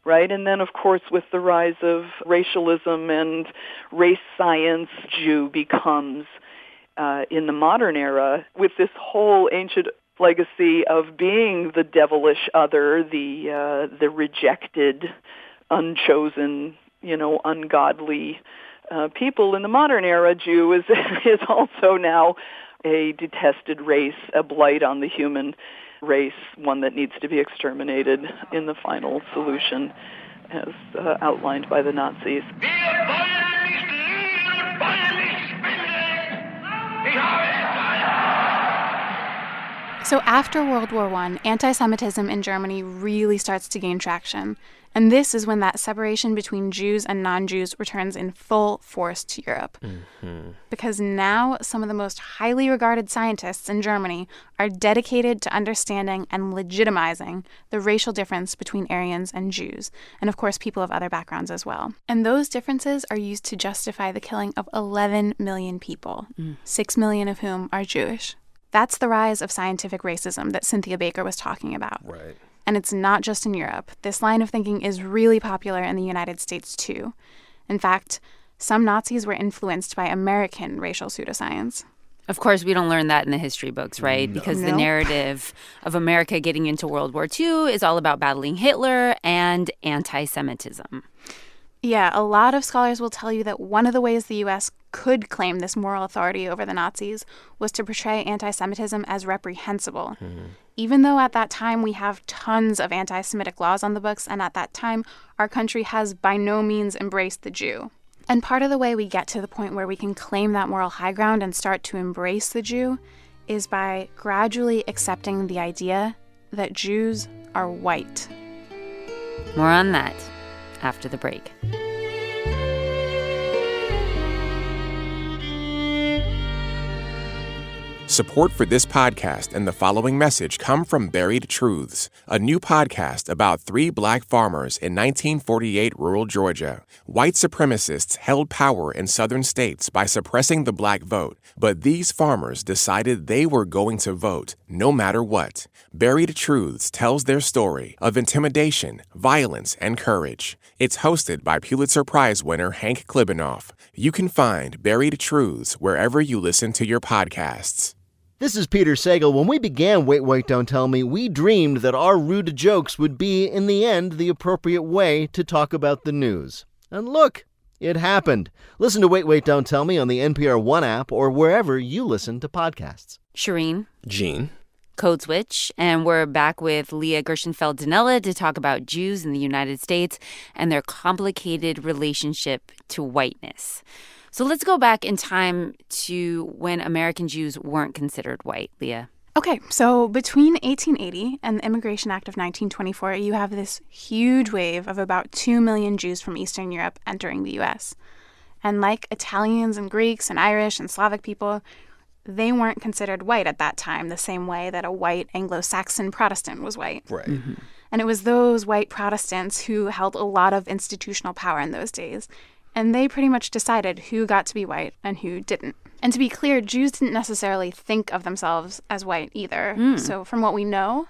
right? And then, of course, with the rise of racialism and race science, Jew becomes, in the modern era, with this whole ancient legacy of being the devilish other, the rejected, unchosen, ungodly people. In the modern era, Jew is also now a detested race, a blight on the human race, one that needs to be exterminated in the final solution as outlined by the Nazis. So after World War I, anti-Semitism in Germany really starts to gain traction. And this is when that separation between Jews and non-Jews returns in full force to Europe. Because now some of the most highly regarded scientists in Germany are dedicated to understanding and legitimizing the racial difference between Aryans and Jews, and of course people of other backgrounds as well. And those differences are used to justify the killing of 11 million people, 6 million of whom are Jewish. That's the rise of scientific racism that Cynthia Baker was talking about. Right. And it's not just in Europe. This line of thinking is really popular in the United States, too. In fact, some Nazis were influenced by American racial pseudoscience. Of course, we don't learn that in the history books, right? Because the narrative of America getting into World War II is all about battling Hitler and anti-Semitism. Yeah, a lot of scholars will tell you that one of the ways the U.S. could claim this moral authority over the Nazis was to portray anti-Semitism as reprehensible. Even though at that time we have tons of anti-Semitic laws on the books, and at that time our country has by no means embraced the Jew. And part of the way we get to the point where we can claim that moral high ground and start to embrace the Jew is by gradually accepting the idea that Jews are white. More on that after the break. Support for this podcast and the following message come from Buried Truths, a new podcast about 3 black farmers in 1948 rural Georgia. White supremacists held power in southern states by suppressing the black vote, but these farmers decided they were going to vote, no matter what. Buried Truths tells their story of intimidation, violence, and courage. It's hosted by Pulitzer Prize winner Hank Klibanoff. You can find Buried Truths wherever you listen to your podcasts. This is Peter Sagal. When we began Wait, Wait, Don't Tell Me, we dreamed that our rude jokes would be, in the end, the appropriate way to talk about the news. And look, it happened. Listen to Wait, Wait, Don't Tell Me on the NPR One app or wherever you listen to podcasts. Shireen. Gene. Code Switch, and we're back with Leah Gershenfeld-Dinella to talk about Jews in the United States and their complicated relationship to whiteness. So let's go back in time to when American Jews weren't considered white, Leah. Okay, so between 1880 and the Immigration Act of 1924, you have this huge wave of about 2 million Jews from Eastern Europe entering the U.S. And like Italians and Greeks and Irish and Slavic people, they weren't considered white at that time the same way that a white Anglo-Saxon Protestant was white. Right. And it was those white Protestants who held a lot of institutional power in those days. And they pretty much decided who got to be white and who didn't. And to be clear, Jews didn't necessarily think of themselves as white either. So from what we know,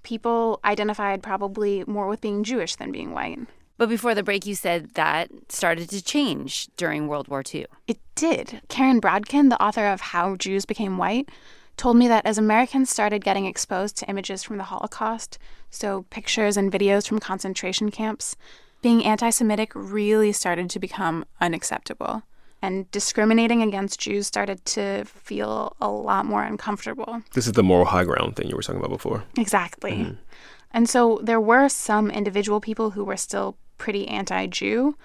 people identified probably more with being Jewish than being white. But before the break, you said that started to change during World War II. It did. Karen Brodkin, the author of How Jews Became White, told me that as Americans started getting exposed to images from the Holocaust, so pictures and videos from concentration camps, being anti-Semitic really started to become unacceptable. And discriminating against Jews started to feel a lot more uncomfortable. This is the moral high ground thing you were talking about before. Exactly. And so there were some individual people who were still pretty anti-Jew,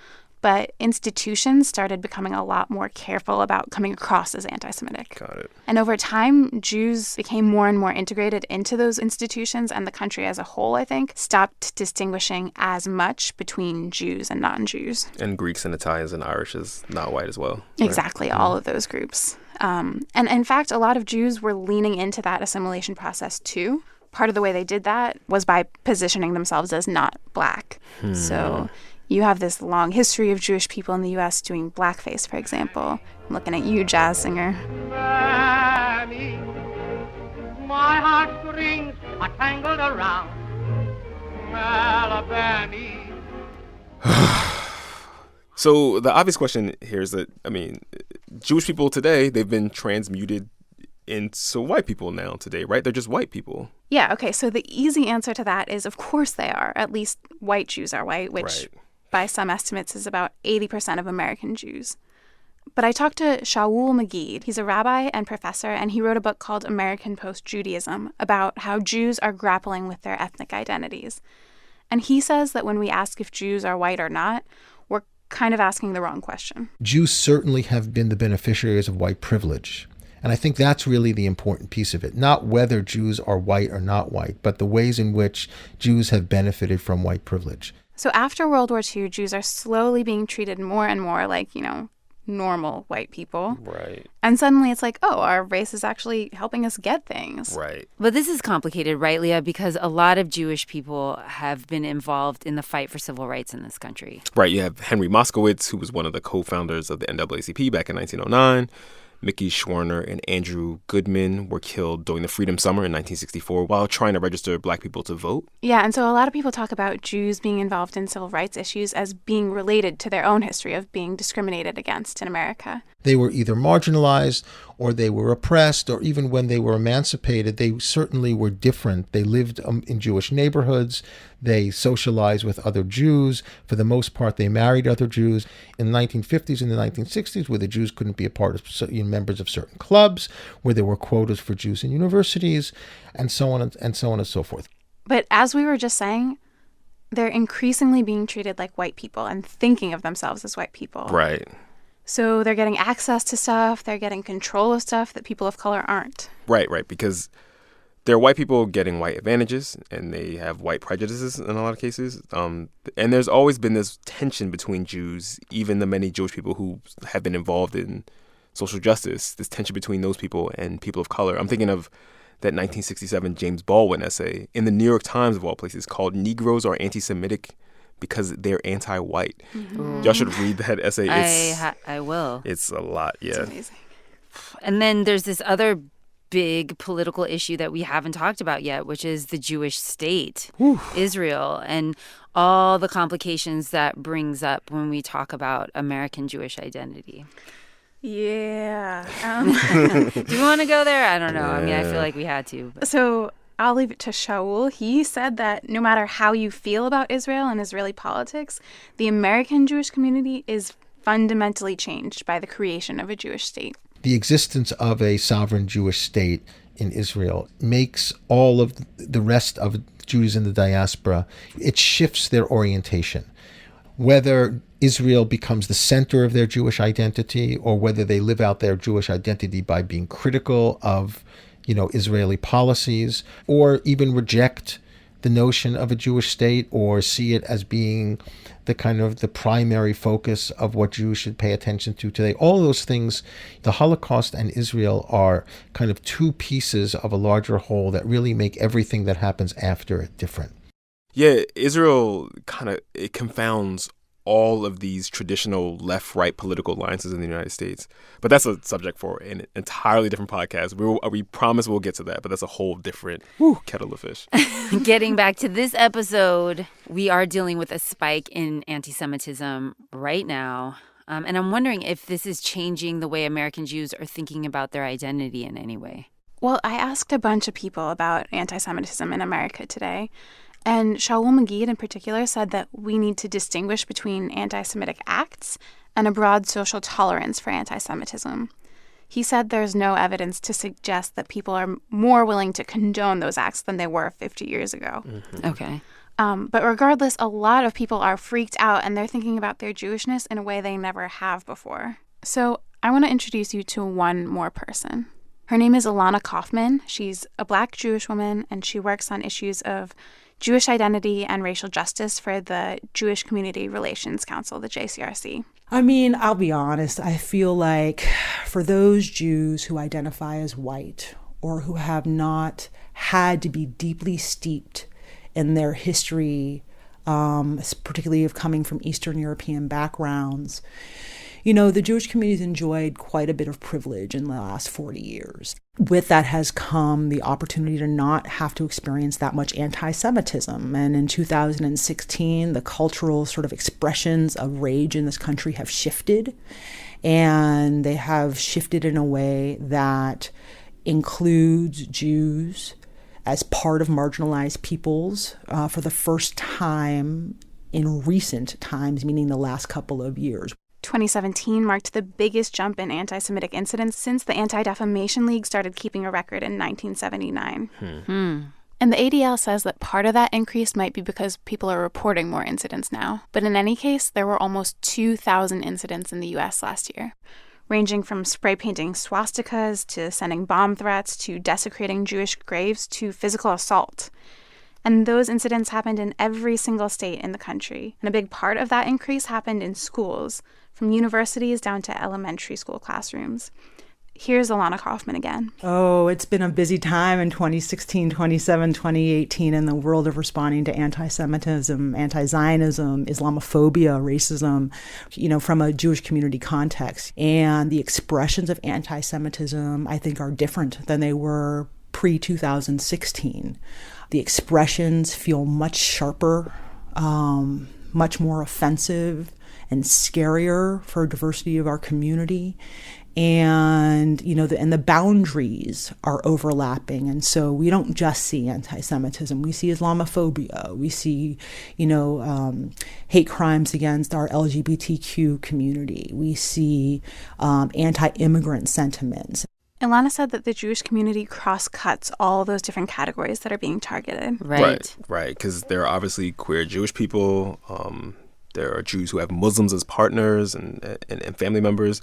but institutions started becoming a lot more careful about coming across as anti-Semitic. Got it. And over time, Jews became more and more integrated into those institutions, and the country as a whole, I think, stopped distinguishing as much between Jews and non-Jews. And Greeks and Italians and Irish is not white as well. Right? Exactly, all of those groups. And in fact, a lot of Jews were leaning into that assimilation process too. Part of the way they did that was by positioning themselves as not black. So you have this long history of Jewish people in the U.S. doing blackface, for example. I'm looking at you, jazz singer. My heartstrings are tangled around Alabama. So the obvious question here is that, I mean, Jewish people today, they've been transmuted into white people now today, right? They're just white people. Yeah, okay, so the easy answer to that is, of course they are. At least white Jews are white, which by some estimates is about 80% of American Jews. But I talked to Shaul Magid. He's a rabbi and professor, and he wrote a book called American Post-Judaism about how Jews are grappling with their ethnic identities. And he says that when we ask if Jews are white or not, we're kind of asking the wrong question. Jews certainly have been the beneficiaries of white privilege. And I think that's really the important piece of it. Not whether Jews are white or not white, but the ways in which Jews have benefited from white privilege. So after World War II, Jews are slowly being treated more and more like, normal white people. Right. And suddenly it's like, oh, our race is actually helping us get things. Right. But this is complicated, right, Leah? Because a lot of Jewish people have been involved in the fight for civil rights in this country. Right. You have Henry Moskowitz, who was one of the co-founders of the NAACP back in 1909. Mickey Schwerner and Andrew Goodman were killed during the Freedom Summer in 1964 while trying to register black people to vote. Yeah, and so a lot of people talk about Jews being involved in civil rights issues as being related to their own history of being discriminated against in America. They were either marginalized or they were oppressed, or even when they were emancipated, they certainly were different. They lived in Jewish neighborhoods. They socialized with other Jews. For the most part, they married other Jews. In the 1950s and the 1960s, where the Jews couldn't be a part of members of certain clubs, where there were quotas for Jews in universities, and so on and so on and so forth. But as we were just saying, they're increasingly being treated like white people and thinking of themselves as white people. Right. So they're getting access to stuff, they're getting control of stuff that people of color aren't. Right, because there are white people getting white advantages, and they have white prejudices in a lot of cases. And there's always been this tension between Jews, even the many Jewish people who have been involved in social justice, this tension between those people and people of color. I'm thinking of that 1967 James Baldwin essay in the New York Times, of all places, called Negroes Are Anti-Semitic Because They're Anti-White. Mm-hmm. Y'all should read that essay. I will. It's a lot, yeah. It's amazing. And then there's this other big political issue that we haven't talked about yet, which is the Jewish state, Israel, and all the complications that brings up when we talk about American Jewish identity. Yeah. Do we want to go there? I don't know. I mean, I feel like we had to. But. So I'll leave it to Shaul. He said that no matter how you feel about Israel and Israeli politics, the American Jewish community is fundamentally changed by the creation of a Jewish state. The existence of a sovereign Jewish state in Israel makes all of the rest of Jews in the diaspora, it shifts their orientation. Whether Israel becomes the center of their Jewish identity, or whether they live out their Jewish identity by being critical of, Israeli policies, or even reject the notion of a Jewish state, or see it as being the primary focus of what Jews should pay attention to today. All those things, the Holocaust and Israel are kind of two pieces of a larger whole that really make everything that happens after it different. Yeah, Israel it confounds all of these traditional left-right political alliances in the United States. But that's a subject for an entirely different podcast. We promise we'll get to that, but that's a whole different kettle of fish. Getting back to this episode, we are dealing with a spike in anti-Semitism right now. And I'm wondering if this is changing the way American Jews are thinking about their identity in any way. Well, I asked a bunch of people about anti-Semitism in America today. And Shaul Magid in particular said that we need to distinguish between anti-Semitic acts and a broad social tolerance for anti-Semitism. He said there's no evidence to suggest that people are more willing to condone those acts than they were 50 years ago. Mm-hmm. Okay. But regardless, a lot of people are freaked out and they're thinking about their Jewishness in a way they never have before. So I want to introduce you to one more person. Her name is Ilana Kaufman. She's a Black Jewish woman, and she works on issues of Jewish identity and racial justice for the Jewish Community Relations Council, the JCRC. I mean, I'll be honest. I feel like for those Jews who identify as white or who have not had to be deeply steeped in their history, particularly of coming from Eastern European backgrounds, you know, the Jewish community's enjoyed quite a bit of privilege in the last 40 years. With that has come the opportunity to not have to experience that much anti-Semitism. And in 2016, the cultural sort of expressions of rage in this country have shifted. And they have shifted in a way that includes Jews as part of marginalized peoples for the first time in recent times, meaning the last couple of years. 2017 marked the biggest jump in anti-Semitic incidents since the Anti-Defamation League started keeping a record in 1979. And the ADL says that part of that increase might be because people are reporting more incidents now. But in any case, there were almost 2,000 incidents in the U.S. last year, ranging from spray painting swastikas to sending bomb threats to desecrating Jewish graves to physical assault. And those incidents happened in every single state in the country. And a big part of that increase happened in schools, from universities down to elementary school classrooms. Here's Ilana Kaufman again. Oh, it's been a busy time in 2016, 2017, 2018 in the world of responding to anti-Semitism, anti-Zionism, Islamophobia, racism, you know, from a Jewish community context. And the expressions of anti-Semitism, I think, are different than they were pre-2016. The expressions feel much sharper, much more offensive and scarier for a diversity of our community. And, you know, the boundaries are overlapping. And so we don't just see anti-Semitism. We see Islamophobia. We see, you know, hate crimes against our LGBTQ community. We see anti-immigrant sentiments. Ilana said that the Jewish community cross-cuts all those different categories that are being targeted. Right, because there are obviously queer Jewish people. There are Jews who have Muslims as partners and family members.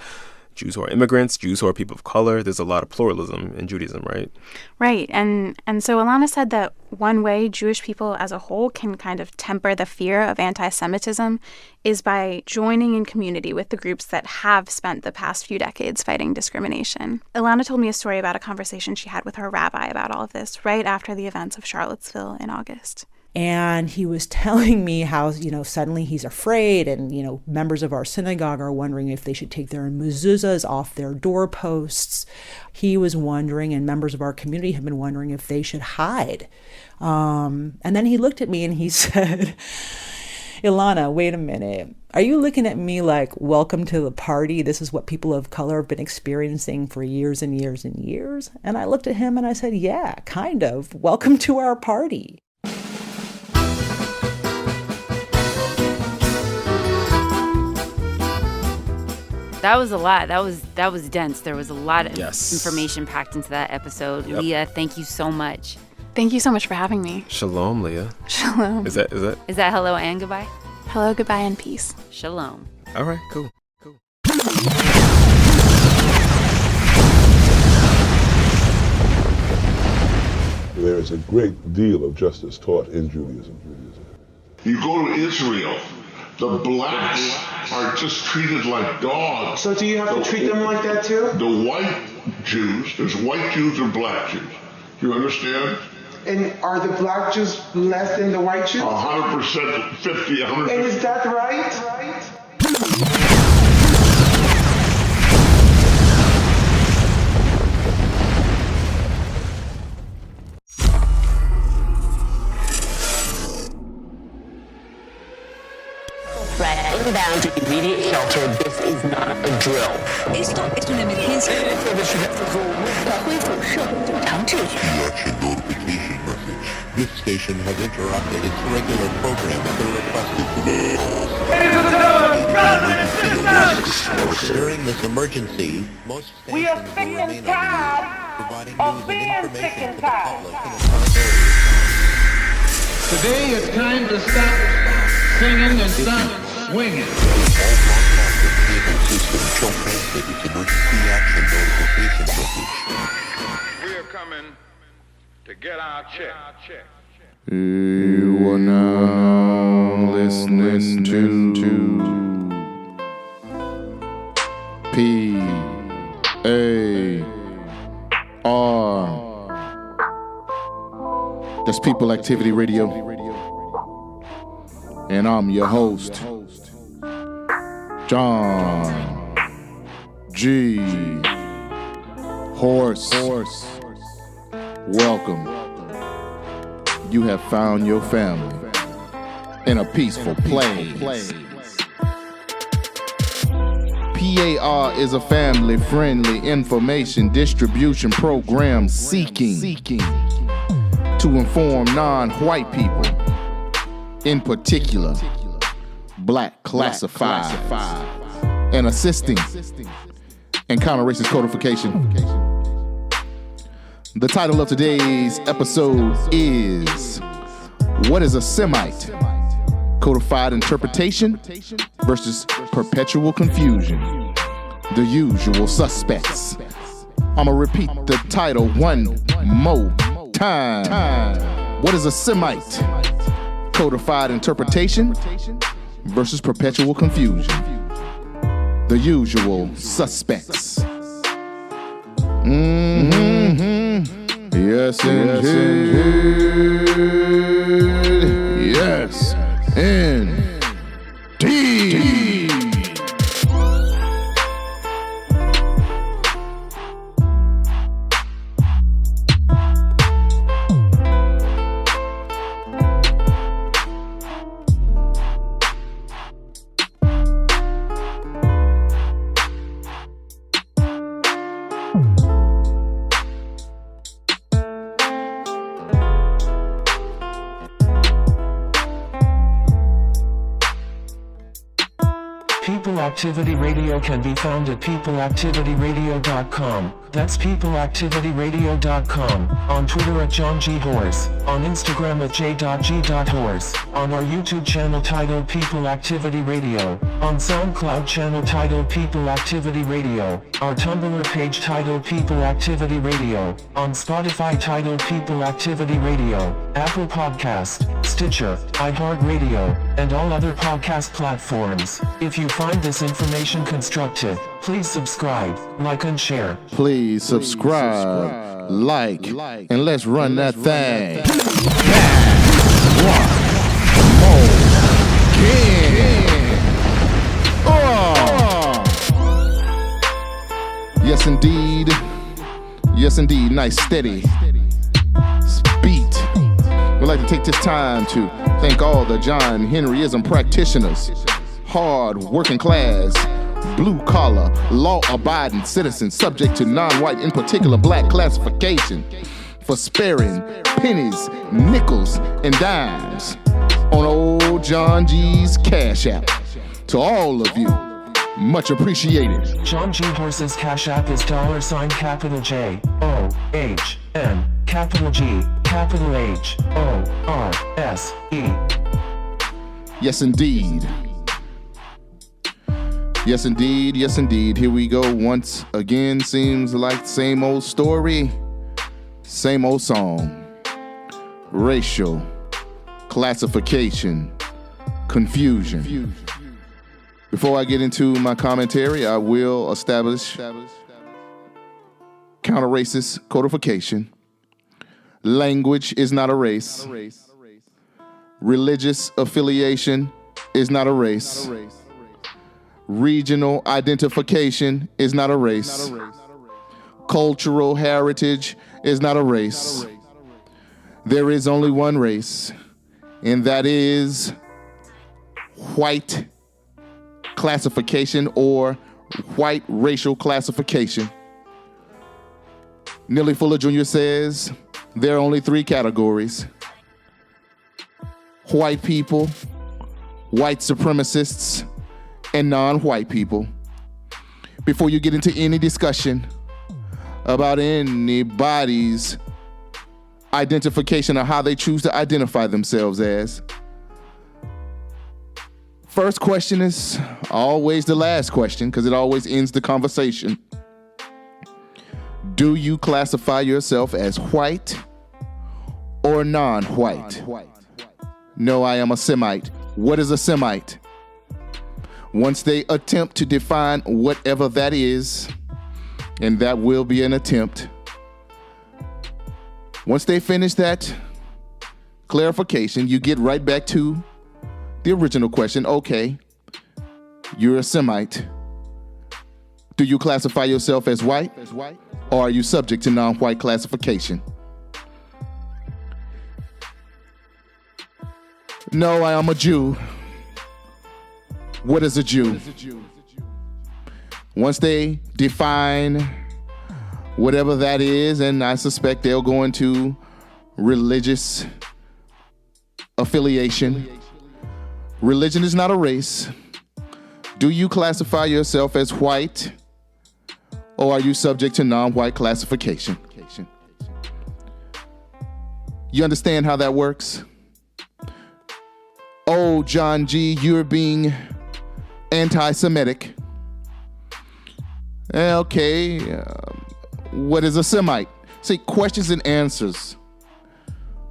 Jews who are immigrants, Jews who are people of color. There's a lot of pluralism in Judaism, right? Right. And so Ilana said that one way Jewish people as a whole can kind of temper the fear of anti-Semitism is by joining in community with the groups that have spent the past few decades fighting discrimination. Ilana told me a story about a conversation she had with her rabbi about all of this right after the events of Charlottesville in August. And he was telling me how, you know, suddenly he's afraid and, you know, members of our synagogue are wondering if they should take their mezuzahs off their doorposts. He was wondering, and members of our community have been wondering if they should hide. And then he looked at me and he said, Ilana, wait a minute. Are you looking at me like, welcome to the party? This is what people of color have been experiencing for years and years and years? And I looked at him and I said, yeah, kind of. Welcome to our party. That was a lot. That was dense. There was a lot of information packed into that episode. Yep. Leah, thank you so much. Thank you so much for having me. Shalom, Leah. Shalom. Is that hello and goodbye? Hello, goodbye, and peace. Shalom. All right, cool. There is a great deal of justice taught in Judaism. You go to Israel, the blacks are just treated like dogs. So do you have to treat them like that too? The white Jews, there's white Jews and black Jews. You understand? And are the black Jews less than the white Jews? 100%, 50, 100%. And is that right? Inbound to immediate shelter. This is not a drill. Esto es una emergencia. Notification message. This station has interrupted its regular program at the request. During this emergency, most stations will remain on providing news and information to the public in a current area. Today it's time to stop singing and start swinging. We are coming to get our check. You are now listening to P.A.R. That's People Activity Radio. And I'm your host, JohnGHorse. Welcome. You have found your family in a peaceful place. P.A.R. is a family-friendly information distribution program seeking to inform non-white people, in particular, black classified, and assisting in counter-racist codification. The title of today's episode is What is a Semite? Codified interpretation versus perpetual confusion. The usual suspects. I'm gonna repeat the title one more time. What is a Semite? Codified interpretation versus perpetual confusion. The usual suspects. Yes, indeed. Yes, indeed. People Activity Radio can be found at peopleactivityradio.com. That's peopleactivityradio.com. On Twitter at JohnGHorse. On Instagram at j.g.horse. On our YouTube channel titled People Activity Radio. On SoundCloud channel titled People Activity Radio. Our Tumblr page titled People Activity Radio. On Spotify titled People Activity Radio. Apple Podcast, Stitcher, iHeartRadio, and all other podcast platforms. If you find this information constructive, please subscribe, like, and share. Please subscribe, like, and let's run that thing. One more again. Yes, indeed. Yes, indeed. Nice, steady beat. We'd like to take this time to thank all the John Henryism practitioners, hard working class, blue-collar, law-abiding citizens subject to non-white, in particular black classification, for sparing pennies, nickels, and dimes on old John G's Cash App. To all of you, much appreciated. JohnGHorse's Cash App is $JohnGHorse, capital G, capital H-O-R-S-E. Yes, indeed. Yes, indeed. Yes, indeed. Here we go once again. Seems like same old story, same old song. Racial classification, confusion. Before I get into my commentary, I will establish counter-racist codification. Language is not a race. Religious affiliation is not a race. Regional identification is not a race. Cultural heritage is not a race. There is only one race, and that is white classification or white racial classification. Neely Fuller Jr. says there are only three categories: white people, white supremacists, and non-white people. Before you get into any discussion about anybody's identification of how they choose to identify themselves as. First question is always the last question because it always ends the conversation. Do you classify yourself as white or non-white? No, I am a Semite. What is a Semite? Once they attempt to define whatever that is, and that will be an attempt, once they finish that clarification, you get right back to the original question. Okay, you're a Semite. Do you classify yourself as white, or are you subject to non-white classification? No, I am a Jew. What is a Jew? Once they define whatever that is, and I suspect they'll go into religious affiliation. Religion is not a race. Do you classify yourself as white, or are you subject to non-white classification? You understand how that works? Oh, John G., you're being anti-Semitic. Okay, what is a Semite? See, questions and answers.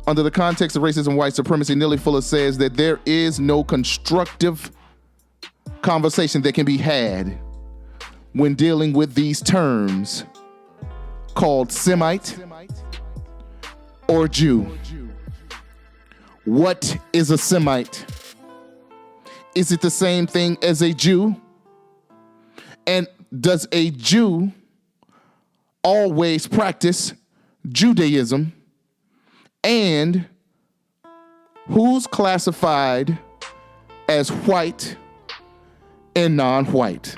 Under the context of racism and white supremacy, Neely Fuller says that there is no constructive conversation that can be had when dealing with these terms called Semite or Jew. What is a Semite? Is it the same thing as a Jew? And does a Jew always practice Judaism? And who's classified as white and non-white?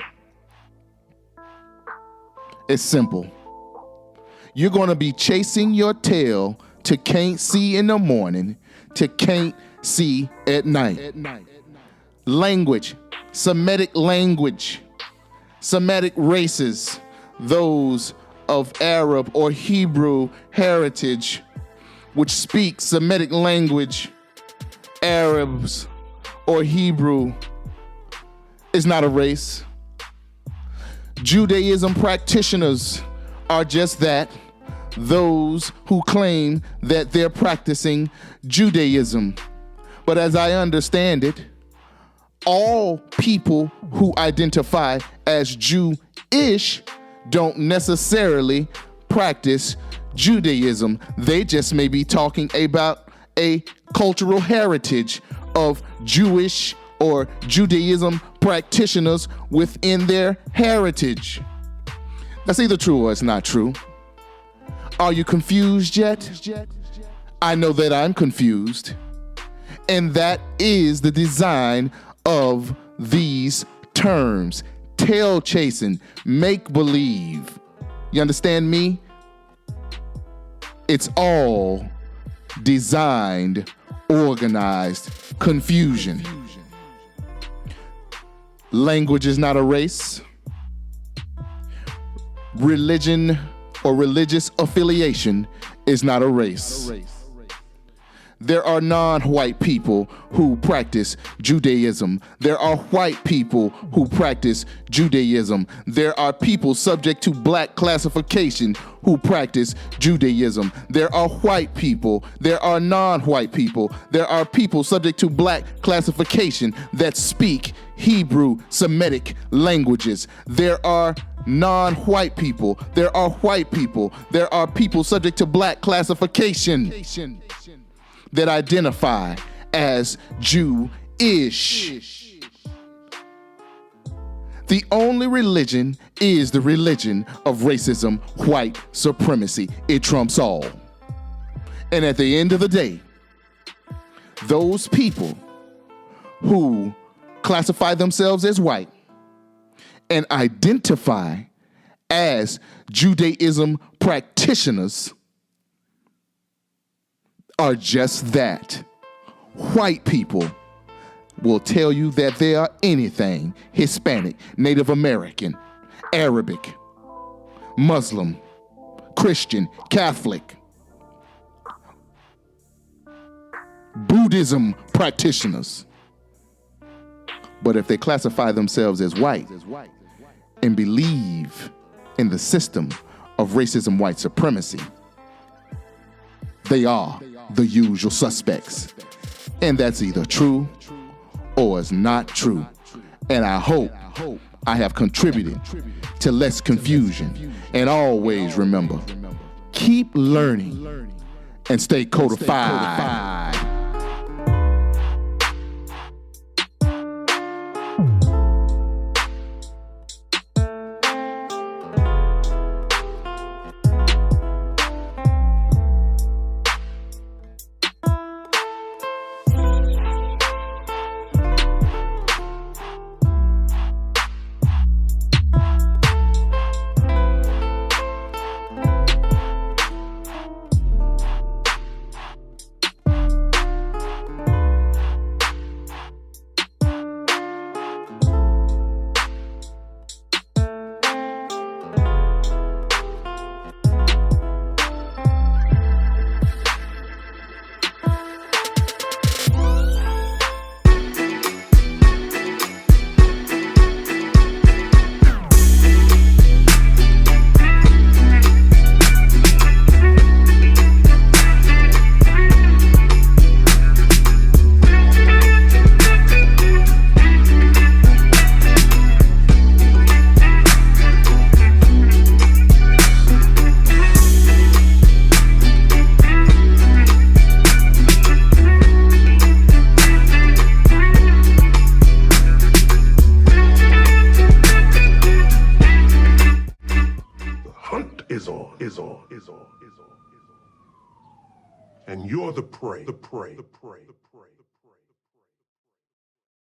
It's simple. You're going to be chasing your tail to can't see in the morning, to can't see at night. Language, Semitic language, Semitic races, those of Arab or Hebrew heritage, which speak Semitic language, Arabs or Hebrew, is not a race. Judaism practitioners are just that, those who claim that they're practicing Judaism. But as I understand it, all people who identify as Jewish don't necessarily practice Judaism. They just may be talking about a cultural heritage of Jewish or Judaism practitioners within their heritage. That's either true or it's not true. Are you confused yet? I know that I'm confused. And that is the design of these terms. Tail chasing, make believe. You understand me? It's all designed, organized confusion. Language is not a race. Religion or religious affiliation is not a race. There are non-white people who practice Judaism. There are white people who practice Judaism. There are people subject to black classification who practice Judaism. There are white people. There are non-white people. There are people subject to black classification that speak Hebrew Semitic languages. There are non-white people. There are white people. There are people subject to black classification that identify as Jewish. The only religion is the religion of racism, white supremacy. It trumps all. And at the end of the day, those people who classify themselves as white and identify as Judaism practitioners are just that. White people will tell you that they are anything Hispanic, Native American, Arabic, Muslim, Christian, Catholic, Buddhism practitioners. But if they classify themselves as white and believe in the system of racism, white supremacy, they are the usual suspects. And that's either true or is not true. And I hope I have contributed to less confusion. And always remember, keep learning and stay codified. And you're the prey.